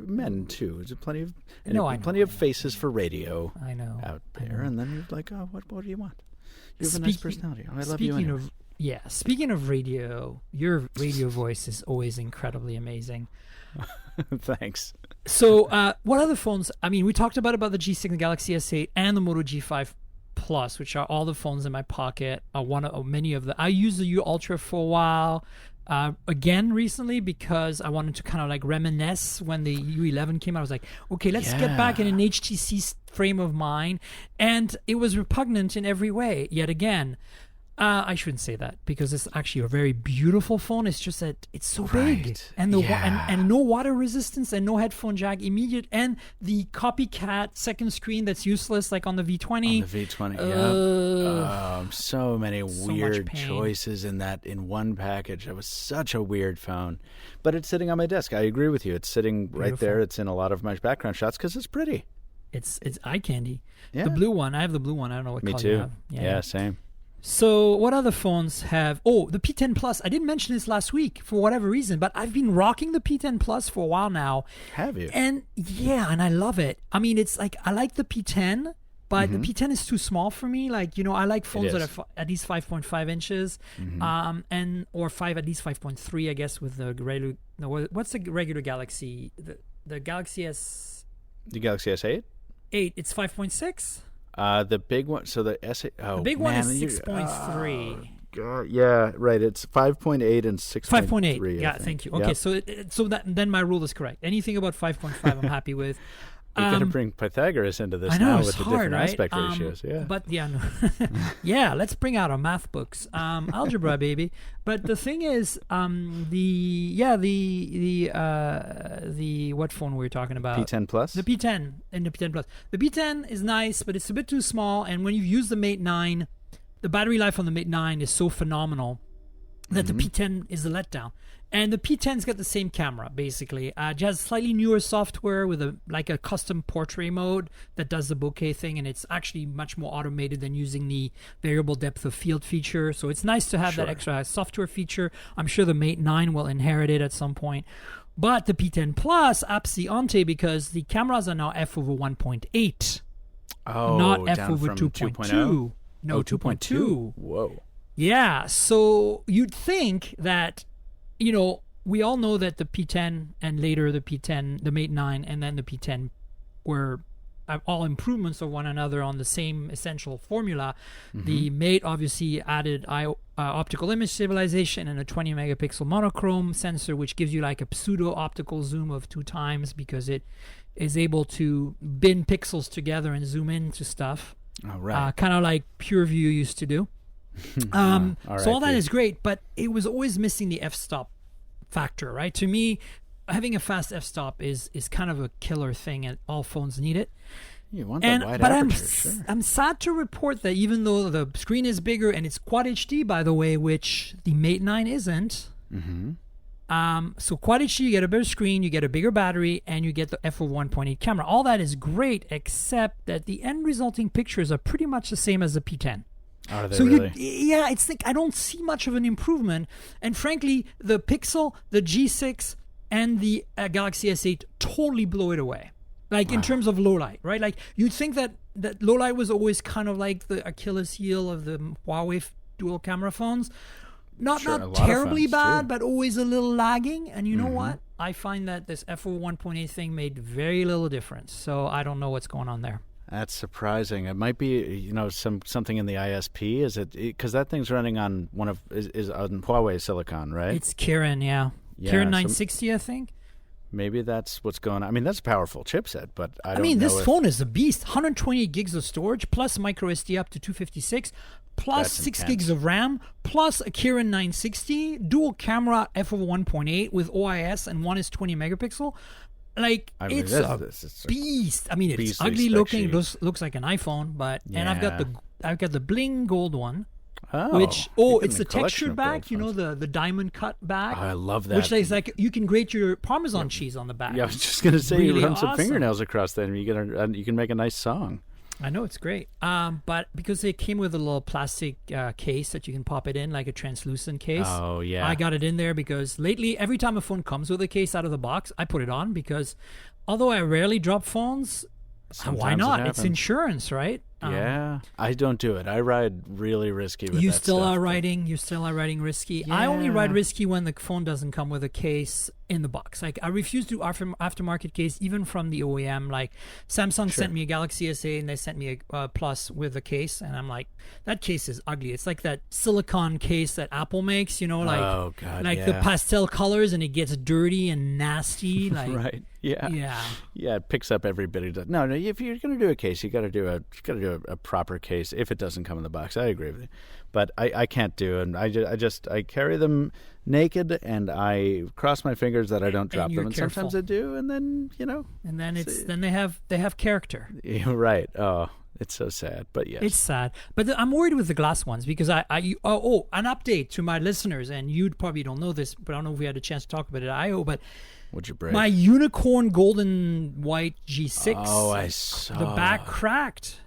men too. There's plenty of faces for radio. I know out there, and then you're like, oh, what do you want? You have a nice personality. I love you anyway. Speaking of radio, your radio voice is always incredibly amazing. Thanks. So, what other phones? We talked about the G6 and Galaxy S8 and the Moto G5 Plus, which are all the phones in my pocket. Many of the. I used the U Ultra for a while. Again recently because I wanted to kind of reminisce when the U11 came out. I was like, okay, let's get back in an HTC frame of mind, and it was repugnant in every way. Yet again. I shouldn't say that because it's actually a very beautiful phone. It's just that it's so big and and no water resistance and no headphone jack immediate and the copycat second screen that's useless like on the V20. On the V20, so many weird choices in one package. It was such a weird phone, but it's sitting on my desk. I agree with you. It's sitting right there. It's in a lot of my background shots because it's pretty. It's eye candy. Yeah. The blue one. I have the blue one. I don't know what color you have. Yeah, same. So what other phones have... Oh, the P10 Plus. I didn't mention this last week for whatever reason, but I've been rocking the P10 Plus for a while now. Have you? And yeah, and I love it. I mean, it's like, I like the P10, but the P10 is too small for me. Like, I like phones that are at least 5.5 inches, or at least 5.3, I guess, with the regular... No, what's the regular Galaxy? The Galaxy S... The Galaxy S8? 8. It's 5.6? The big one, so the S8, the big one is 6.3. Yeah, right. It's 5.8 and 6.3. 5.8. Yeah, thank you. Okay, so then my rule is correct. Anything about 5.5, I'm happy with. We're going to bring Pythagoras into this now with the different aspect ratios. But yeah, let's bring out our math books. Algebra, baby. But the thing is, the what phone were we talking about? P10 Plus? The P10 and the P10 Plus. The P10 is nice, but it's a bit too small. And when you use the Mate 9, the battery life on the Mate 9 is so phenomenal that the P10 is a letdown. And the P10's got the same camera, basically. It has slightly newer software with a custom portrait mode that does the bokeh thing, and it's actually much more automated than using the variable depth of field feature. So it's nice to have that extra software feature. I'm sure the Mate 9 will inherit it at some point. But the P10 Plus ups the ante because the cameras are now f/1.8. Oh, not f/2.2. No, 2.2. Whoa. Yeah, so you'd think that... we all know that the P10 and later the P10, the Mate 9, and then the P10 were all improvements of one another on the same essential formula. The Mate obviously added optical image stabilization and a 20 megapixel monochrome sensor, which gives you like a pseudo optical zoom of 2 times because it is able to bin pixels together and zoom into stuff. Oh, right. Kind of like PureView used to do. So all that is great, but it was always missing the f-stop factor, right? To me, having a fast f-stop is kind of a killer thing, and all phones need it. You want that wide aperture, I'm sad to report that even though the screen is bigger and it's Quad HD, by the way, which the Mate 9 isn't. So Quad HD, you get a better screen, you get a bigger battery, and you get the f/1.8 camera. All that is great, except that the end resulting pictures are pretty much the same as the P10. Are they really? It's like I don't see much of an improvement. And frankly, the Pixel, the G6, and the Galaxy S8 totally blow it away. Like in terms of low light, right? Like you'd think that low light was always kind of like the Achilles heel of the Huawei dual camera phones. Not terribly bad, but always a little lagging. And you know what? I find that this f/1.8 thing made very little difference. So I don't know what's going on there. That's surprising. It might be, something in the ISP. Is it because that thing's running on is on Huawei Silicon, right? It's Kirin, yeah. Kirin 960, I think. Maybe that's what's going on. I mean, that's a powerful chipset, but I don't know. This phone is a beast. 128 gigs of storage, plus micro SD up to 256, plus 6 gigs of RAM, plus a Kirin 960, dual camera f/1.8 with OIS, and one is 20 megapixel. It's a beast. I mean, it's ugly looking. Looks like an iPhone, but and I've got the bling gold one, which it's the textured back. The diamond cut back. Oh, I love that. Which is like you can grate your Parmesan cheese on the back. Yeah, I was just gonna say really you run some fingernails across that, and you can make a nice song. I know, it's great. But because it came with a little plastic case that you can pop it in, like a translucent case. Oh, yeah. I got it in there because lately, every time a phone comes with a case out of the box, I put it on because although I rarely drop phones, why not? It's insurance, right? Yeah, I don't do it. I ride really risky with that stuff. You still are riding risky. Yeah. I only ride risky when the phone doesn't come with a case in the box. Like I refuse to do aftermarket case, even from the OEM. Like Samsung sent me a Galaxy S8 and they sent me a Plus with a case, and I'm like, that case is ugly. It's like that silicone case that Apple makes, the pastel colors, and it gets dirty and nasty. Like right. Yeah. It picks up every bit of it. No. If you're going to do a case, you got to do a proper case. If it doesn't come in the box, I agree with you. But I can't do it. I carry them naked, and I cross my fingers that I don't drop them. And sometimes I do, and then And then they have character. Yeah, right. Oh. It's so sad, but yes. It's sad. But I'm worried with the glass ones because an update to my listeners, and you probably don't know this, but I don't know if we had a chance to talk about it at I.O., but would you break? My unicorn golden white G6. Oh, I saw. The back cracked.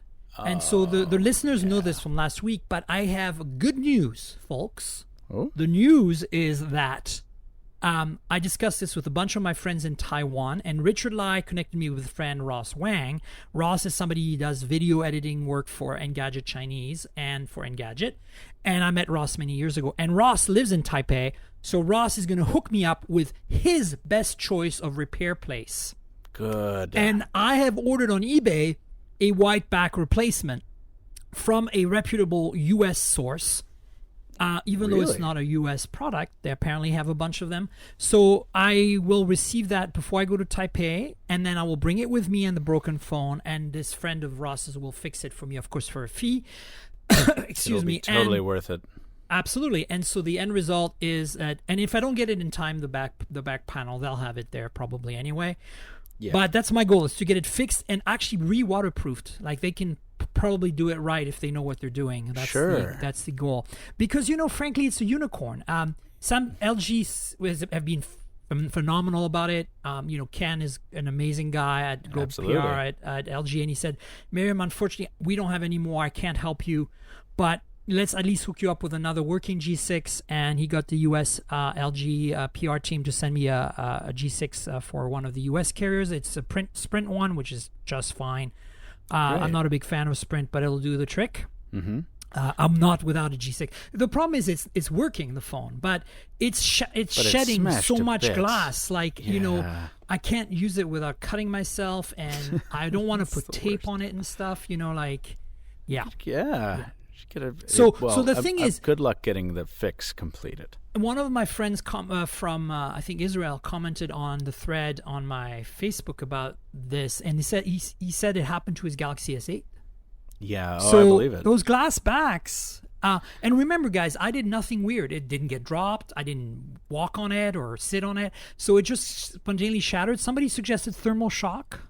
And so the listeners know this from last week, but I have good news, folks. Oh? The news is that I discussed this with a bunch of my friends in Taiwan, and Richard Lai connected me with a friend, Ross Wang. Ross is somebody who does video editing work for Engadget Chinese and for Engadget. And I met Ross many years ago. And Ross lives in Taipei, so Ross is going to hook me up with his best choice of repair place. Good. And I have ordered on eBay a white back replacement from a reputable U.S. source. Even though it's not a U.S. product, they apparently have a bunch of them. So I will receive that before I go to Taipei, and then I will bring it with me and the broken phone, and this friend of Ross's will fix it for me, of course, for a fee. Excuse me. It'll be totally worth it. Absolutely. And so the end result is that, and if I don't get it in time, the back panel, they'll have it there probably anyway. Yeah. But that's my goal, is to get it fixed and actually re-waterproofed. Like, they can probably do it right if they know what they're doing. That's the goal. Because, frankly, it's a unicorn. Some LG have been phenomenal about it. Ken is an amazing guy at Global PR at LG, and he said, Miriam, unfortunately, we don't have any more. I can't help you, but let's at least hook you up with another working G6. And he got the US LG PR team to send me a G6 for one of the US carriers. It's a Sprint one, which is just fine. I'm not a big fan of Sprint, but it'll do the trick. Mm-hmm. I'm not without a G6. The problem is it's working, the phone, but it's shedding so much glass. Like, I can't use it without cutting myself, and I don't want to put tape on it and stuff. Yeah. So the thing is, good luck getting the fix completed. One of my friends from I think Israel commented on the thread on my Facebook about this, and he said it happened to his Galaxy S8. Yeah, so I believe it. Those glass backs, and remember, guys, I did nothing weird. It didn't get dropped. I didn't walk on it or sit on it, so it just spontaneously shattered. Somebody suggested thermal shock.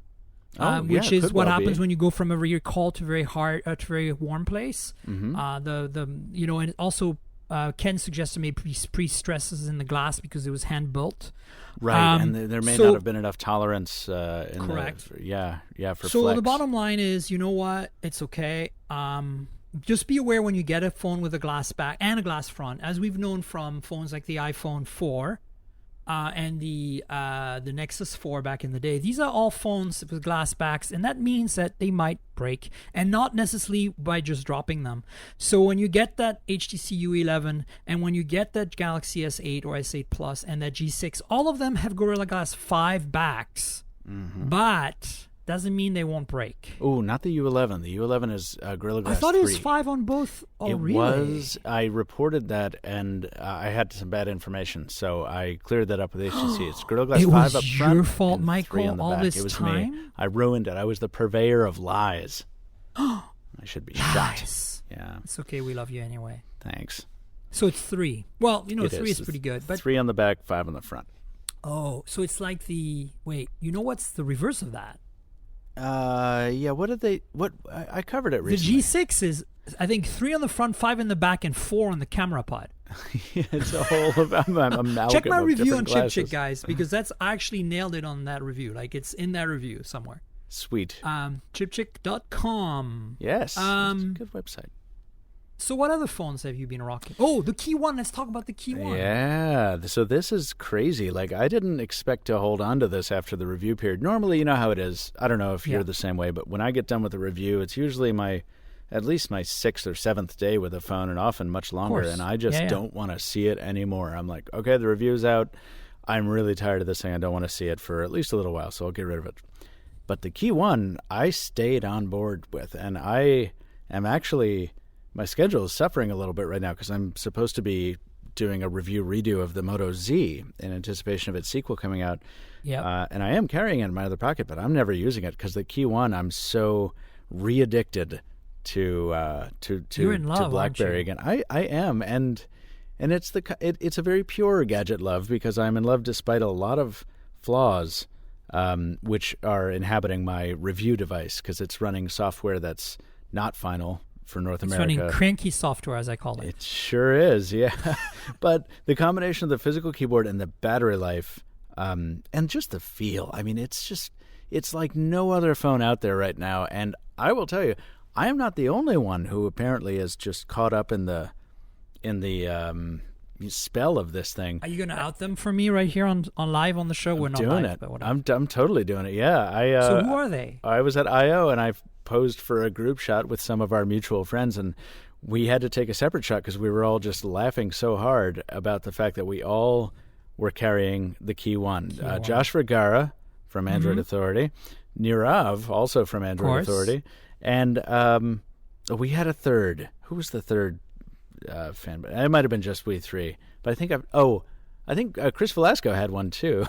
Which is what happens when you go from a very cold to very hard to very warm place. Mm-hmm. And also Ken suggested maybe pre-stresses in the glass because it was hand built. Right, and there may not have been enough tolerance. Correct. For so flex. The bottom line is, you know what? It's okay. Just be aware when you get a phone with a glass back and a glass front, as we've known from phones like the iPhone 4. And the Nexus 4 back in the day. These are all phones with glass backs, and that means that they might break, and not necessarily by just dropping them. So when you get that HTC U11, and when you get that Galaxy S8 or S8 Plus and that G6, all of them have Gorilla Glass 5 backs, but doesn't mean they won't break. Oh, not the U11. The U11 is Gorilla Glass 3. I thought it was 5 on both. Oh, really? It was. I reported that, and I had some bad information, so I cleared that up with HTC. It's Gorilla Glass 5 up front. It was your fault, Michael, all this time? Me. I ruined it. I was the purveyor of lies. I should be shot. Yeah. It's okay. We love you anyway. Thanks. So it's 3. Well, 3 is pretty good. But 3 on the back, 5 on the front. Oh, so it's like what's the reverse of that? What I covered it recently. The G6 is, I think, 3 on the front, 5 in the back, and 4 on the camera pod. It's a whole amalgam. Check my review on glasses. ChipChick, guys, because I actually nailed it on that review. Like, it's in that review somewhere. Sweet. ChipChick.com. Yes. It's a good website. So what other phones have you been rocking? Oh, the KEYone. Let's talk about the KEYone. Yeah. So this is crazy. Like, I didn't expect to hold on to this after the review period. Normally, you know how it is. I don't know if you're the same way, but when I get done with the review, it's usually at least my 6th or 7th day with the phone, and often much longer, and I just don't want to see it anymore. I'm like, okay, the review's out. I'm really tired of this thing. I don't want to see it for at least a little while, so I'll get rid of it. But the KEYone, I stayed on board with, and I am actually... My schedule is suffering a little bit right now because I'm supposed to be doing a redo of the Moto Z in anticipation of its sequel coming out. Yeah. And I am carrying it in my other pocket, but I'm never using it because the KEYone, I'm so re-addicted to You're in love, BlackBerry again. I am, and it's a very pure gadget love because I'm in love despite a lot of flaws, which are inhabiting my review device because it's running software that's not final for North America. It's running cranky software, as I call it. It sure is, yeah. But the combination of the physical keyboard and the battery life, and just the feel, I mean, it's like no other phone out there right now. And I will tell you, I am not the only one who apparently is just caught up in the spell of this thing. Are you going to out them for me right here on live on the show? We're not doing live, it. But I'm totally doing it. Yeah. So who are they? I was at I/O and I posed for a group shot with some of our mutual friends, and we had to take a separate shot because we were all just laughing so hard about the fact that we all were carrying the KEYone. Josh Vergara from Android Authority, Nirav also from Android Authority, and we had a third. Who was the third fan? It might have been just we three, but I think Chris Velasco had one too.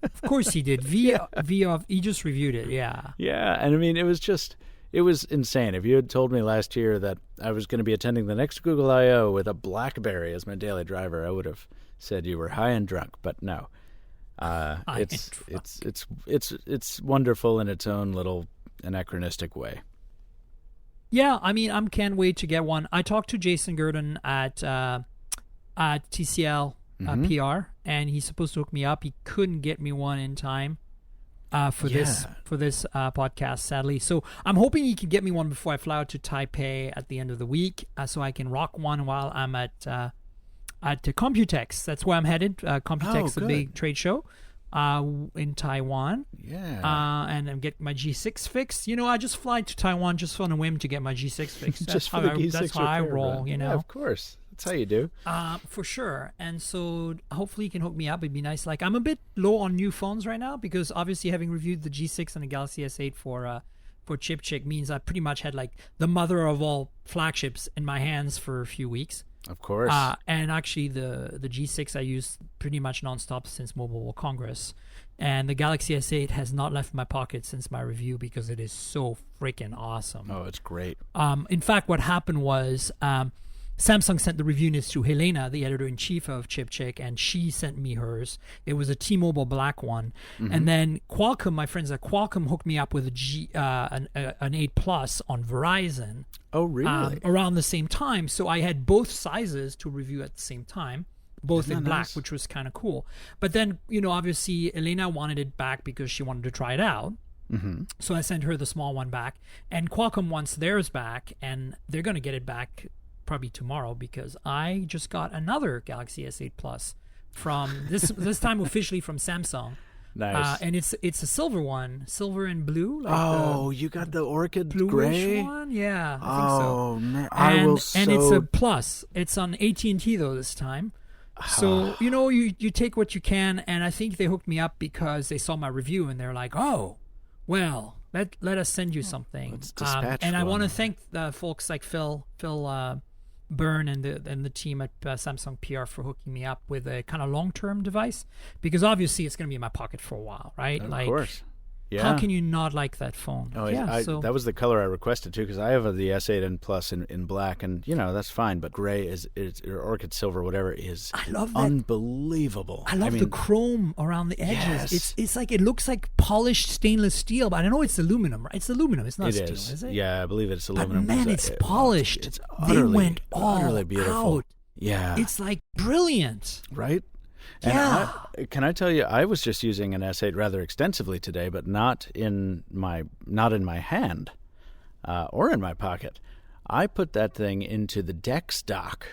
Of course he did. He just reviewed it. Yeah. Yeah, and I mean it was insane. If you had told me last year that I was going to be attending the next Google I/O with a BlackBerry as my daily driver, I would have said you were high and drunk. But no, it's wonderful in its own little anachronistic way. Yeah, I mean, I can't wait to get one. I talked to Jason Gurdon at TCL PR, and he's supposed to hook me up. He couldn't get me one in time for this podcast, sadly. So I'm hoping he can get me one before I fly out to Taipei at the end of the week, so I can rock one while I'm at Computex. That's where I'm headed. Computex, the big trade show in Taiwan. Yeah. And get my G6 fixed. I just fly to Taiwan just on a whim to get my G6 fixed. That's how I roll, Yeah, of course. That's how you do. For sure. And so hopefully you can hook me up. It'd be nice. Like, I'm a bit low on new phones right now because obviously having reviewed the G6 and the Galaxy S8 for Chip Chick means I pretty much had like the mother of all flagships in my hands for a few weeks. Of course. And actually the G6 I used pretty much nonstop since Mobile World Congress. And the Galaxy S8 has not left my pocket since my review because it is so freaking awesome. Oh, it's great. In fact, what happened was Samsung sent the review notes to Helena, the editor-in-chief of Chip Chick, and she sent me hers. It was a T-Mobile black one. And then Qualcomm, my friends at Qualcomm, hooked me up with an 8 Plus on Verizon. Oh, really? Around the same time. So I had both sizes to review at the same time, both in black, which was kind of cool. But then, obviously, Elena wanted it back because she wanted to try it out. So I sent her the small one back. And Qualcomm wants theirs back, and they're going to get it back probably tomorrow because I just got another Galaxy S8 Plus from this time officially from Samsung. Nice. And it's a silver one, silver and blue. Like you got the orchid gray one? Yeah, I think so. Oh man, and it's a Plus. It's on AT&T though this time. So you take what you can, and I think they hooked me up because they saw my review and they're like, oh, well, let us send you something. Let's dispatch and I one. want to thank folks like Phil Byrne and the team at Samsung PR for hooking me up with a kind of long-term device because obviously it's going to be in my pocket for a while, right? Of course. Yeah. How can you not like that phone? Oh, yeah. That was the color I requested too because I have the S8 and Plus in black, and that's fine. But gray is or orchid silver, whatever is. I love that. Unbelievable. I love the chrome around the edges. Yes. It's like it looks like polished stainless steel, but I know it's aluminum. Right? It's aluminum. It's not steel, is it? Yeah, I believe it's aluminum. But man, it's polished. It's utterly, they went all utterly beautiful. out. Yeah, it's like brilliant. Right. Yeah. And can I tell you, I was just using an S8 rather extensively today, but not in my hand or in my pocket. I put that thing into the Dex dock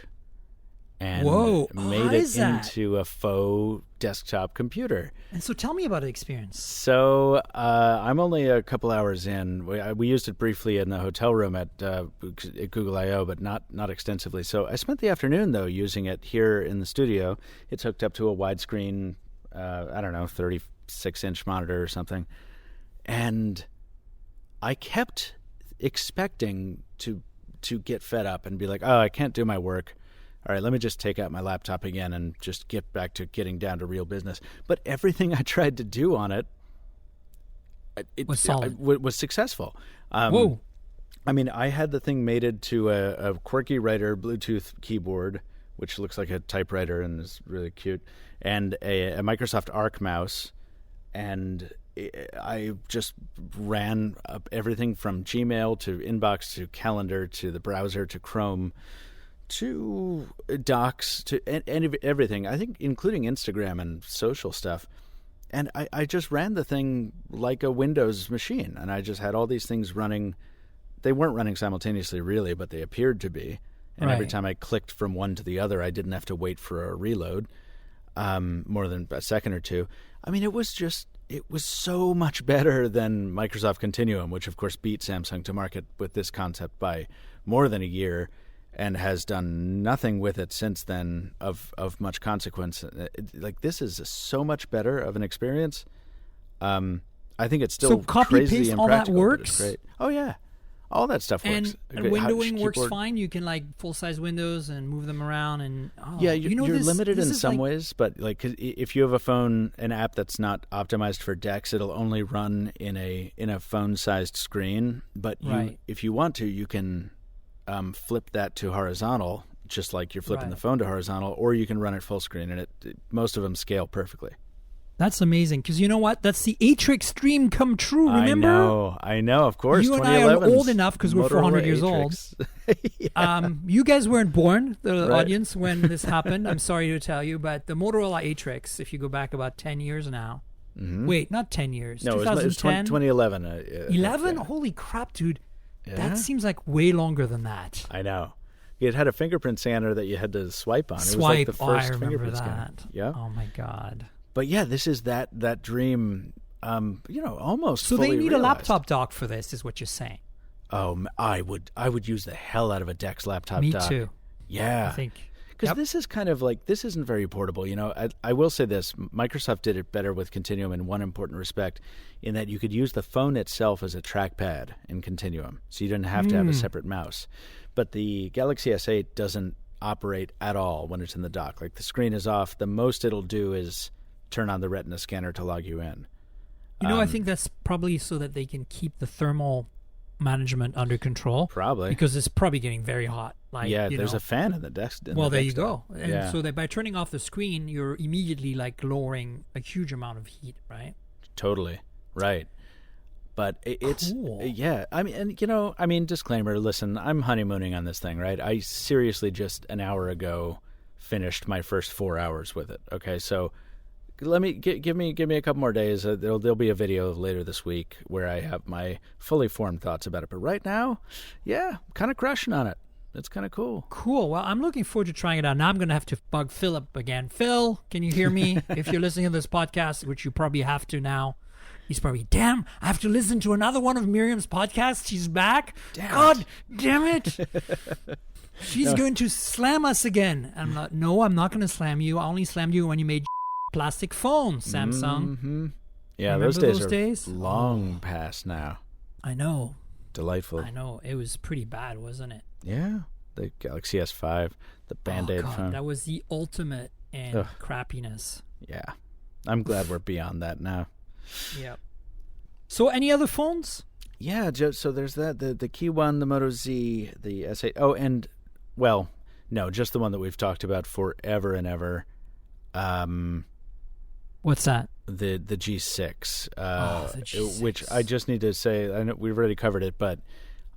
and made it into a faux desktop computer. And so tell me about the experience. So I'm only a couple hours in. We used it briefly in the hotel room at Google I/O, but not extensively. So I spent the afternoon, though, using it here in the studio. It's hooked up to a widescreen, 36-inch monitor or something. And I kept expecting to get fed up and be like, oh, I can't do my work. All right, let me just take out my laptop again and just get back to getting down to real business. But everything I tried to do on it was solid. Was successful. Whoa. I mean, I had the thing mated to a Quirky Writer Bluetooth keyboard, which looks like a typewriter and is really cute, and a Microsoft Arc mouse. And I just ran up everything from Gmail to Inbox to Calendar to the browser to Chrome to Docs to everything, I think, including Instagram and social stuff. And I just ran the thing like a Windows machine, and I just had all these things running they weren't running simultaneously really, but they appeared to be. And every time I clicked from one to the other, I didn't have to wait for a reload more than a second or two. I mean, it was so much better than Microsoft Continuum, which of course beat Samsung to market with this concept by more than a year and has done nothing with it since then of much consequence. Like, this is so much better of an experience. I think it's still crazy impractical. All that works? Great. Oh, yeah. All that stuff works. And windowing works fine. You can full-size windows and move them around. And you're limited in some ways, but like if you have a phone, an app that's not optimized for DeX, it'll only run in a phone-sized screen. But if you want to, you can flip that to horizontal, just like you're flipping the phone to horizontal, or you can run it full screen, and most of them scale perfectly. That's amazing, because you know what? That's the Atrix dream come true, remember? I know, of course. You and I are old enough because we're 400 years old. You guys weren't born, the audience, when this happened. I'm sorry to tell you, but the Motorola Atrix, if you go back about 10 years now. Wait, not 10 years. No, 2010? It was 2011. 11? Holy crap, dude. Yeah. That seems like way longer than that. I know. It had a fingerprint scanner that you had to swipe on. It was like the first fingerprint scanner. Yeah. Oh, my God. But yeah, this is that dream, almost so fully they need realized. A laptop dock for this, is what you're saying. Oh, I would use the hell out of a DeX laptop dock. Me too. Yeah. I think. Because this is kind of like, this isn't very portable. I will say this. Microsoft did it better with Continuum in one important respect, in that you could use the phone itself as a trackpad in Continuum. So you didn't have to have a separate mouse. But the Galaxy S8 doesn't operate at all when it's in the dock. Like, the screen is off. The most it'll do is turn on the Retina scanner to log you in. I think that's probably so that they can keep the thermal management under control. Probably. Because it's probably getting very hot. There's a fan in the desk. Well, there you go. And so that by turning off the screen, you're immediately lowering a huge amount of heat, right? Totally. Right. But it's cool. Disclaimer, listen, I'm honeymooning on this thing, right? I seriously just an hour ago finished my first 4 hours with it. Okay, so let me give me a couple more days. There'll be a video later this week where I have my fully formed thoughts about it. But right now, kind of crushing on it. It's kind of cool. Cool. Well, I'm looking forward to trying it out. Now I'm going to have to bug Philip again. Phil, can you hear me? If you're listening to this podcast, which you probably have to now. He's probably, damn, I have to listen to another one of Miriam's podcasts. She's back. God damn it. She's going to slam us again. I'm not going to slam you. I only slammed you when you made plastic phones, Samsung. Mm-hmm. Yeah, those days are long past now. I know. Delightful. I know. It was pretty bad, wasn't it? Yeah. The Galaxy S5, the Band-Aid phone. That was the ultimate in crappiness. Yeah. I'm glad we're beyond that now. Yeah. So any other phones? Yeah, so there's that, the KEYone, the Moto Z, the S8. Oh, and, well, no, just the one that we've talked about forever and ever. What's that? The G6. The G6. Which I just need to say, I know we've already covered it, but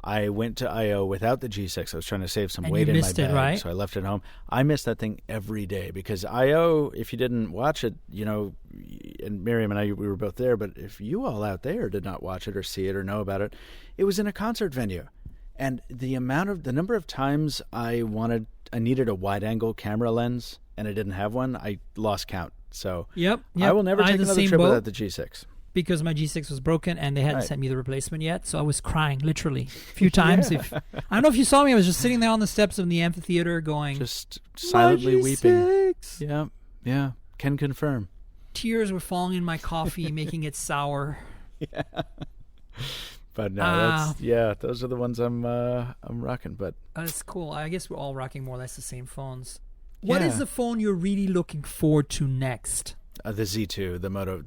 I went to I/O without the G6. I was trying to save some weight in my bag, right? So I left it home. I miss that thing every day because I/O, if you didn't watch it, and Miriam and I, we were both there, but if you all out there did not watch it or see it or know about it, it was in a concert venue. And the number of times I needed a wide-angle camera lens and I didn't have one, I lost count. So yep. I will never take another trip without the G6. Because my G6 was broken and they hadn't sent me the replacement yet. So I was crying literally a few times. I don't know if you saw me. I was just sitting there on the steps of the amphitheater going... Just silently weeping. Yeah. Can confirm. Tears were falling in my coffee, making it sour. Yeah. But no, those are the ones I'm rocking. But that's cool. I guess we're all rocking more or less the same phones. What is the phone you're really looking forward to next? The Z2, the Moto...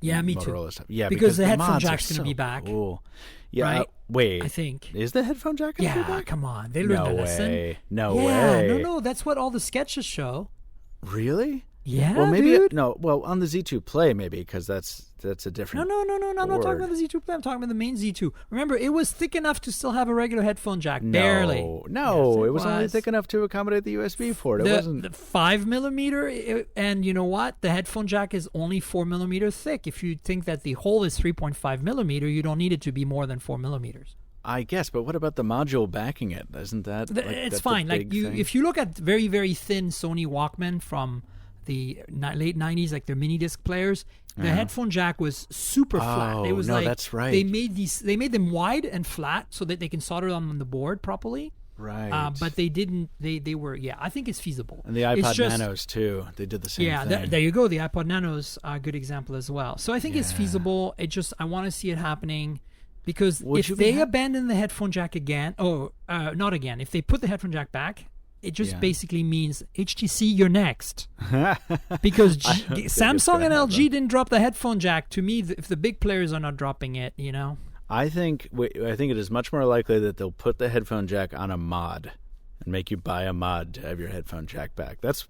Yeah, me Motorola too. stuff. Yeah, because the headphone jack's going to be back. Cool. Yeah, right? Wait. I think. Is the headphone jack going to be back? Yeah, come on. They learned a lesson. No way. No. That's what all the sketches show. Really? Yeah, well, maybe dude. On the Z2 Play, maybe, because that's a different. No. I'm not talking about the Z2 Play. I'm talking about the main Z2. Remember, it was thick enough to still have a regular headphone jack. Barely. No, yes, it was only thick enough to accommodate the USB port. It wasn't. The 5 millimeter, and you know what? The headphone jack is only 4 millimeters thick. If you think that the hole is 3.5 millimeter, you don't need it to be more than 4 millimeters. I guess, but what about the module backing it? Isn't that it's that's fine? Like thing? if you look at very, very thin Sony Walkman from the late 90s, like their mini disc players, the headphone jack was super flat. It was that's right. They made them wide and flat so that they can solder them on the board properly. Right. But they didn't. They were. Yeah, I think it's feasible. And the iPod Nanos too. They did the same thing. Yeah, there you go. The iPod Nanos are a good example as well. So I think it's feasible. I want to see it happening. Because if they abandon the headphone jack again, not again, if they put the headphone jack back, it just basically means HTC, you're next. Because Samsung and LG didn't drop the headphone jack. To me, if the big players are not dropping it, I think it is much more likely that they'll put the headphone jack on a mod and make you buy a mod to have your headphone jack back. That's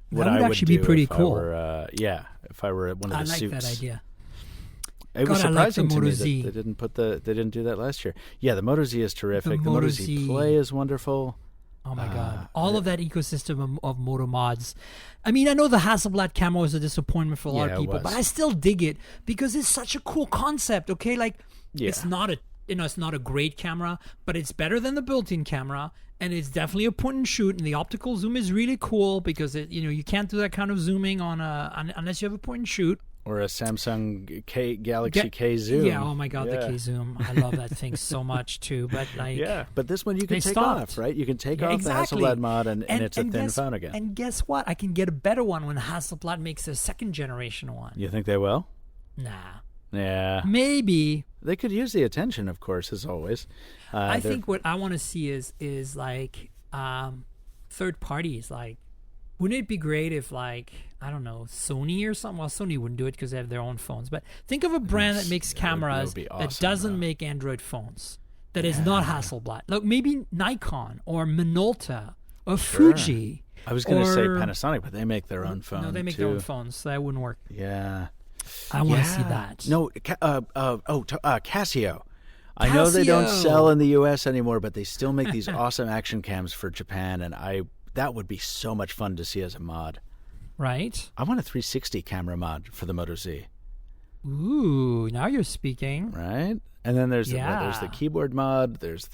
what I would actually be pretty cool. If I were at one of the suits. I like that idea. It was surprising to me that they didn't do that last year. Yeah, the Moto Z is terrific. The Moto Z Play is wonderful. Oh my God! All of that ecosystem of Moto mods. I mean, I know the Hasselblad camera was a disappointment for a lot of people, but I still dig it because it's such a cool concept. Okay, it's not a great camera, but it's better than the built-in camera, and it's definitely a point and shoot. And the optical zoom is really cool because you can't do that kind of zooming unless you have a point and shoot. Or a Samsung Galaxy K zoom. Yeah, oh my God, the K zoom. I love that thing so much too. But but this one you can take off, right? You can take off the Hasselblad mod and it's a thin phone again. And guess what? I can get a better one when Hasselblad makes a second generation one. You think they will? Nah. Yeah. Maybe. They could use the attention, of course, as always. I think what I want to see is third parties. Wouldn't it be great if I don't know, Sony or something? Well, Sony wouldn't do it because they have their own phones. But think of a brand that makes cameras that doesn't make Android phones, that is not Hasselblad. Look, maybe Nikon or Minolta or Fuji. I was going to say Panasonic, but they make their own phone. No, they make their own phones, so that wouldn't work. Yeah. I want to see that. No, Casio. I know they don't sell in the U.S. anymore, but they still make these awesome action cams for Japan, and that would be so much fun to see as a mod. Right. I want a 360 camera mod for the Moto Z. Ooh, now you're speaking. Right? And then there's the keyboard mod. There's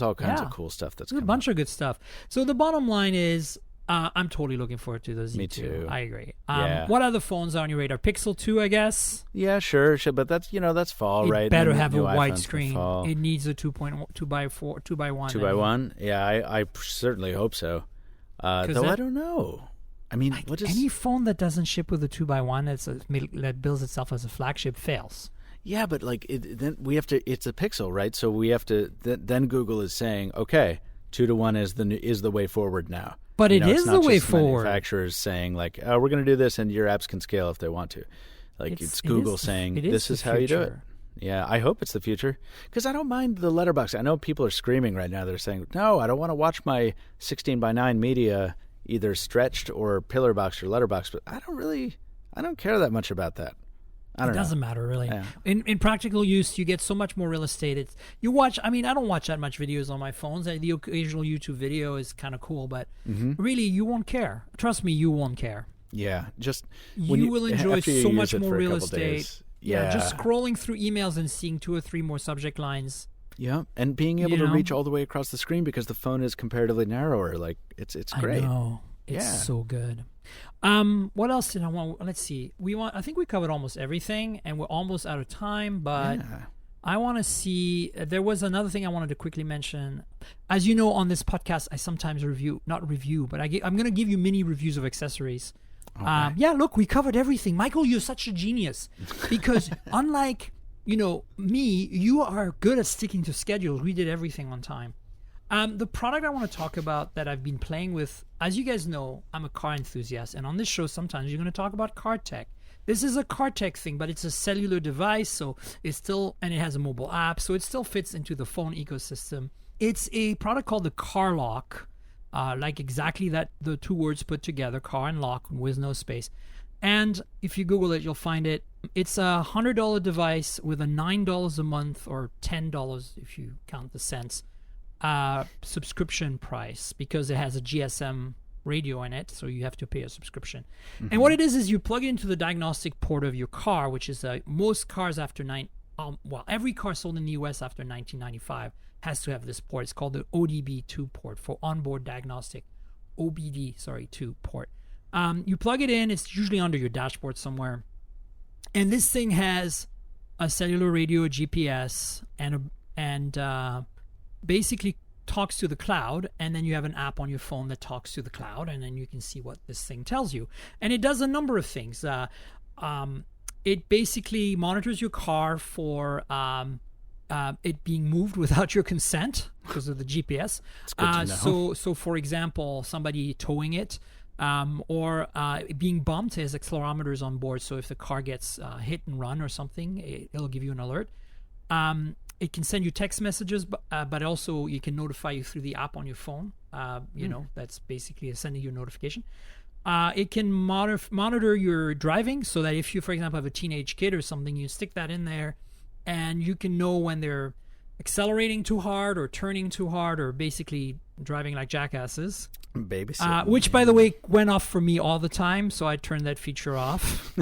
all kinds of cool stuff that's coming. A bunch of good stuff. So the bottom line is, I'm totally looking forward to the Z2. Me too. I agree. What other phones are on your radar? Pixel 2, I guess. Yeah, sure. But that's fall, right? It better have a wide screen. It needs a 2.1, 2x4, 2x1. 2x1. Yeah, I certainly hope so. Though I don't know. I mean, any phone that doesn't ship with a 2x1 that bills itself as a flagship fails. Yeah, but then we have to. It's a Pixel, right? So we have to. Then Google is saying, okay, 2-to-1 is the way forward now. But it is the way forward. Manufacturers saying we're going to do this, and your apps can scale if they want to. It's Google saying this is how you do it. Yeah, I hope it's the future because I don't mind the letterbox. I know people are screaming right now. They're saying, no, I don't want to watch my 16:9 media either stretched or pillar box or letterbox, but I don't care that much about that. It doesn't matter really. Yeah. In practical use, you get so much more real estate. I don't watch that much videos on my phones. The occasional YouTube video is kind of cool, but really, you won't care. Trust me, you won't care. Yeah, just you will enjoy so much more real estate. Days. Yeah, just scrolling through emails and seeing 2 or 3 more subject lines. Yeah, and being able to reach all the way across the screen because the phone is comparatively narrower. It's great. I know. It's so good. What else did I want? Let's see. I think we covered almost everything, and we're almost out of time. But I want to see. There was another thing I wanted to quickly mention. As you know, on this podcast, I sometimes not review, but I'm going to give you mini reviews of accessories. Okay. Look, we covered everything. Michael, you're such a genius because unlike me, you are good at sticking to schedules. We did everything on time. The product I want to talk about that I've been playing with, as you guys know, I'm a car enthusiast, and on this show sometimes you're going to talk about car tech. This is a car tech thing, but it's a cellular device, so and it has a mobile app, so it still fits into the phone ecosystem. It's a product called the Carlock, like exactly that, the 2 words put together, car and lock with no space. And if you Google it, you'll find it. It's a $100 device with a $9 a month or $10 if you count the cents. Subscription price because it has a GSM radio in it, so you have to pay a subscription. And what it is you plug it into the diagnostic port of your car, which is most cars after every car sold in the US after 1995 has to have this port. It's called the ODB2 port, for onboard diagnostic, OBD2 port. You plug it in. It's usually under your dashboard somewhere, and this thing has a cellular radio, a GPS, and basically talks to the cloud, and then you have an app on your phone that talks to the cloud, and then you can see what this thing tells you. And it does a number of things. It basically monitors your car for it being moved without your consent because of the GPS. It's good to know. So for example, somebody towing it, or being bumped, has accelerometers on board. So if the car gets hit and run or something, it'll give you an alert. It can send you text messages, but also you can notify you through the app on your phone. That's basically sending you a notification. It can monitor your driving, so that if you, for example, have a teenage kid or something, you stick that in there, and you can know when they're accelerating too hard or turning too hard or basically driving like jackasses. Babysitting. Which, by the way, went off for me all the time, so I turned that feature off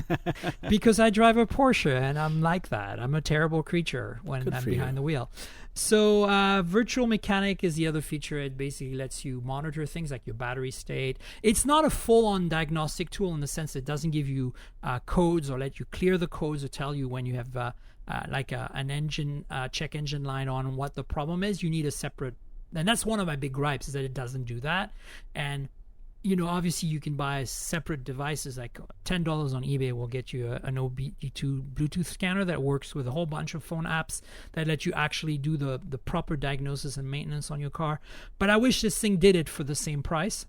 because I drive a Porsche, and I'm like that. I'm a terrible creature when I'm behind the wheel. So virtual mechanic is the other feature. It basically lets you monitor things like your battery state. It's not a full-on diagnostic tool in the sense it doesn't give you codes or let you clear the codes or tell you when you have an engine check engine light on and what the problem is. You need a separate. And that's one of my big gripes, is that it doesn't do that. And, obviously you can buy separate devices, like $10 on eBay will get you an OBD2 Bluetooth scanner that works with a whole bunch of phone apps that let you actually do the proper diagnosis and maintenance on your car. But I wish this thing did it for the same price.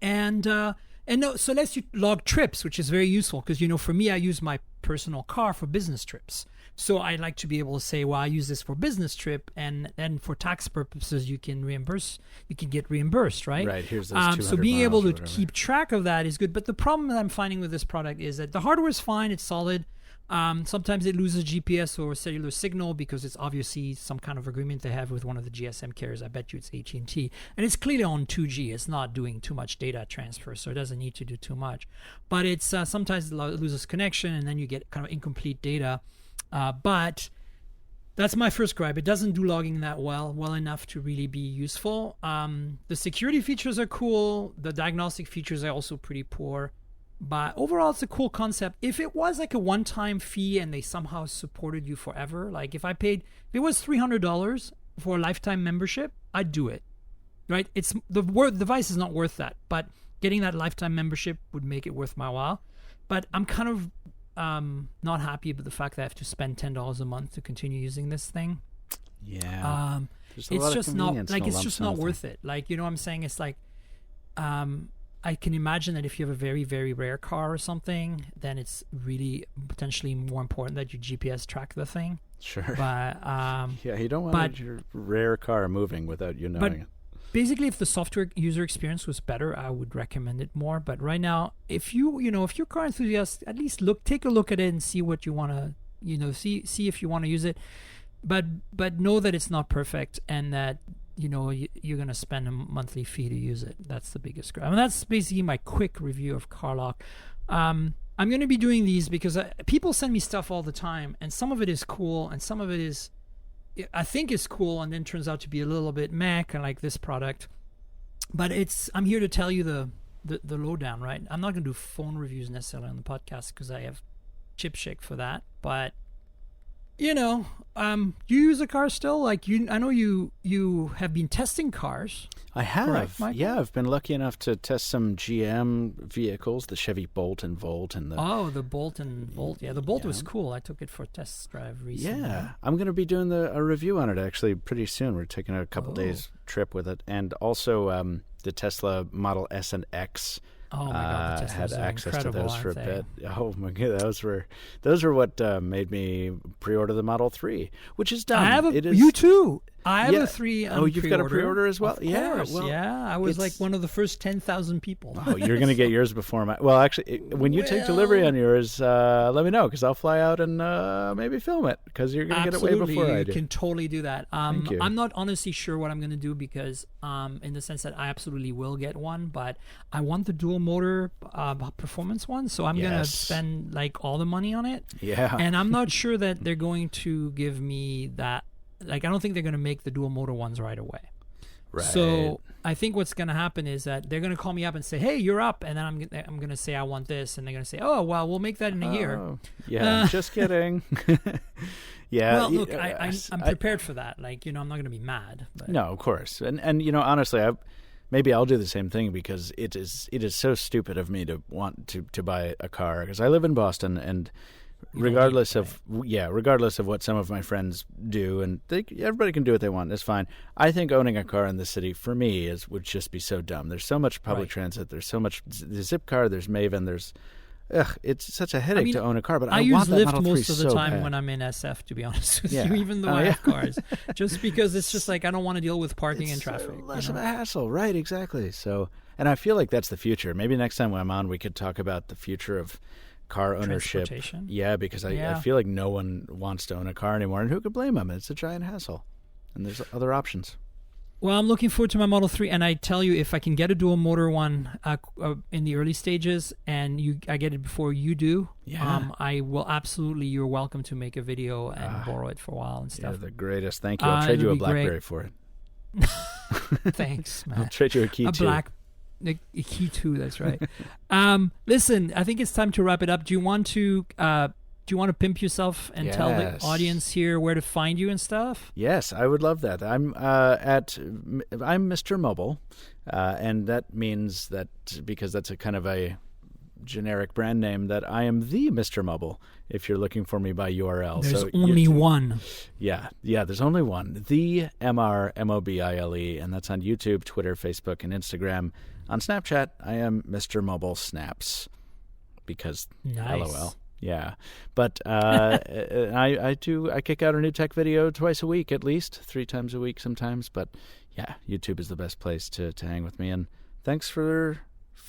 And no, so lets you log trips, which is very useful because, for me, I use my personal car for business trips. So I like to be able to say, well, I use this for business trip, and then for tax purposes, you can get reimbursed, right? Right, here's those 200 so being able to miles keep track of that is good. But the problem that I'm finding with this product is that the hardware is fine, it's solid. Sometimes it loses GPS or cellular signal because it's obviously some kind of agreement they have with one of the GSM carriers. I bet you it's AT&T. And it's clearly on 2G. It's not doing too much data transfer, so it doesn't need to do too much. But it's sometimes it loses connection, and then you get kind of incomplete data. But that's my first gripe. It doesn't do logging that well enough to really be useful. The security features are cool. The diagnostic features are also pretty poor. But overall, it's a cool concept. If it was like a one-time fee and they somehow supported you forever, like if it was $300 for a lifetime membership, I'd do it. Right? It's the device is not worth that, but getting that lifetime membership would make it worth my while. But I'm kind of not happy about the fact that I have to spend $10 a month to continue using this thing. Yeah. It's just not worth it. Like, what I'm saying? It's like, I can imagine that if you have a very, very rare car or something, then it's really potentially more important that you GPS track the thing. Sure. But you don't want your rare car moving without you knowing it. Basically, if the software user experience was better, I would recommend it more. But right now, if you're a car enthusiast, at least take a look at it and see what you want to, see if you want to use it. But know that it's not perfect, and that you're going to spend a monthly fee to use it. That's the biggest gripe. That's basically my quick review of Carlock. I'm going to be doing these because people send me stuff all the time, and some of it is cool, and some of it is, I think is cool, and then turns out to be a little bit meh, kind of like this product. But I'm here to tell you the lowdown, right? I'm not going to do phone reviews necessarily on the podcast because I have Chip Shake for that. But you use a car still? Like I know you have been testing cars. I have. Correct, yeah, I've been lucky enough to test some GM vehicles, the Chevy Bolt and Volt, and the Bolt and Volt. Yeah, the Bolt was cool. I took it for a test drive recently. Yeah, I'm going to be doing a review on it actually pretty soon. We're taking a couple days trip with it, and also the Tesla Model S and X. Oh my God! The had access to those for a bit. They? Oh my God, those were what made me pre-order the Model 3, which is done. You too. I have a 3 on you've got a pre-order as well? Of course, I was like one of the first 10,000 people. Oh, you're going to get yours before my... Well, actually, when you take delivery on yours, let me know, because I'll fly out and maybe film it, because you're going to get it way before I do. You can totally do that. Thank you. I'm not honestly sure what I'm going to do, because in the sense that I absolutely will get one, but I want the dual motor performance one, so I'm going to spend like all the money on it. Yeah. And I'm not sure that they're going to give me that. Like, I don't think they're going to make the dual motor ones right away. Right. So I think what's going to happen is that they're going to call me up and say, "Hey, you're up," and then I'm going to say I want this, and they're going to say, "Oh, well, we'll make that in a year." Yeah, just kidding. Yeah. Well, look, I'm prepared for that. Like, I'm not going to be mad. But. No, of course, and honestly, maybe I'll do the same thing, because it is so stupid of me to want to buy a car, because I live in Boston, and regardless of what some of my friends do, and everybody can do what they want, it's fine. I think owning a car in the city for me would just be so dumb. There's so much public transit. There's so much Zipcar. There's Maven. There's it's such a headache to own a car. But I use want that Lyft Model 3 most of the so time bad. when I'm in SF, to be honest with you, even though I have cars, just because it's just like I don't want to deal with parking and traffic. Less of a hassle, right? Exactly. So, and I feel like that's the future. Maybe next time when I'm on, we could talk about the future of car ownership. Yeah, because I feel like no one wants to own a car anymore, and who could blame them? It's a giant hassle, and there's other options. Well, I'm looking forward to my Model 3, and I tell you, if I can get a dual motor one in the early stages, and I get it before you do, I will absolutely. You're welcome to make a video and borrow it for a while and stuff. You're the greatest. Thank you. I'll trade you a BlackBerry for it. Thanks, man. I'll trade you a Key 2. A Key 2, that's right. Listen, I think it's time to wrap it up. Do you want to pimp yourself and tell the audience here where to find you and stuff? Yes, I would love that. I'm Mr. Mobile, and that means that, because that's a kind of a generic brand name, that I am the Mr. Mobile if you're looking for me by URL. There's only one. Yeah, there's only one. The MRMOBILE, and that's on YouTube, Twitter, Facebook, and Instagram. On Snapchat, I am Mr. Mobile Snaps, because LOL. Yeah, but I kick out a new tech video twice a week, at least 3 times a week sometimes. But yeah, YouTube is the best place to hang with me. And thanks for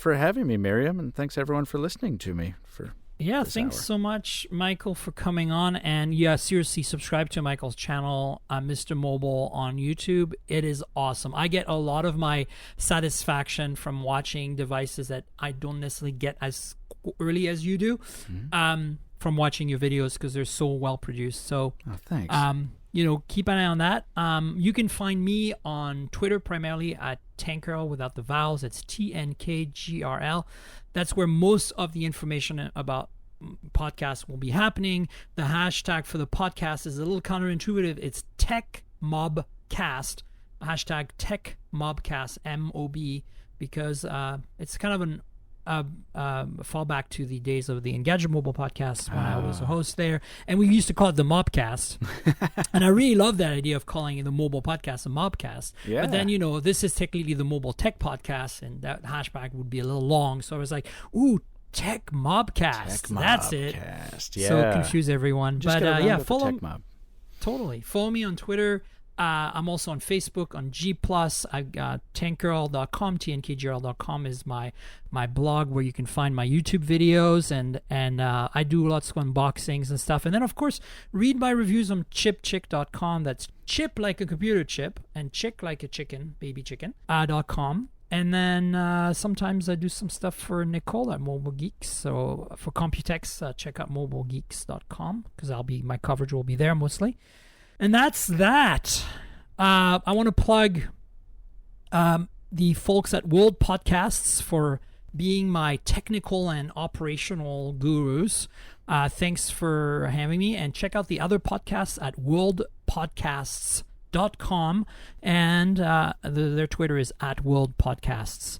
having me, Miriam, and thanks everyone for listening to me for. Yeah, thanks so much, Michael, for coming on. And yeah, seriously, subscribe to Michael's channel, Mr. Mobile, on YouTube. It is awesome. I get a lot of my satisfaction from watching devices that I don't necessarily get as early as you do, from watching your videos, because they're so well produced. So, thanks. Keep an eye on that. You can find me on Twitter primarily at Tankgirl without the vowels. It's TNKGRL. That's where most of the information about podcasts will be happening. The hashtag for the podcast is a little counterintuitive. It's TechMobcast, hashtag TechMobcast, MOB, because it's kind of an fallback to the days of the Engadget Mobile podcast when I was a host there, and we used to call it the Mobcast. And I really love that idea of calling the mobile podcast a Mobcast. Yeah. But then, this is technically the Mobile Tech Podcast, and that hashtag would be a little long. So I was like, ooh, Tech Mobcast. That's it. Yeah. So confuse everyone. Just but follow Mob. Totally. Follow me on Twitter. I'm also on Facebook, on G+. I've got tankgirl.com. TNKGRL.com is my blog where you can find my YouTube videos, and I do lots of unboxings and stuff. And then, of course, read my reviews on chipchick.com. That's chip like a computer chip, and chick like a chicken, baby chicken, .com. And then sometimes I do some stuff for Nicole at Mobile Geeks. So for Computex, check out mobilegeeks.com, because my coverage will be there mostly. And that's that. I want to plug the folks at World Podcasts for being my technical and operational gurus. Thanks for having me. And check out the other podcasts at worldpodcasts.com. And their Twitter is at World Podcasts.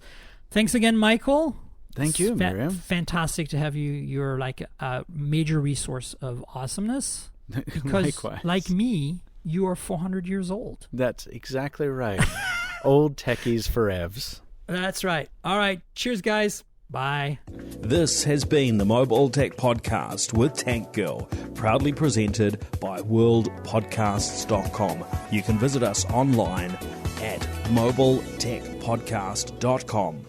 Thanks again, Michael. Thank you, Miriam. Fantastic to have you. You're like a major resource of awesomeness. Because, likewise, like me, you are 400 years old. That's exactly right. Old techies forevs. That's right. All right. Cheers, guys. Bye. This has been the Mobile Tech Podcast with Tank Girl, proudly presented by worldpodcasts.com. You can visit us online at mobiletechpodcast.com.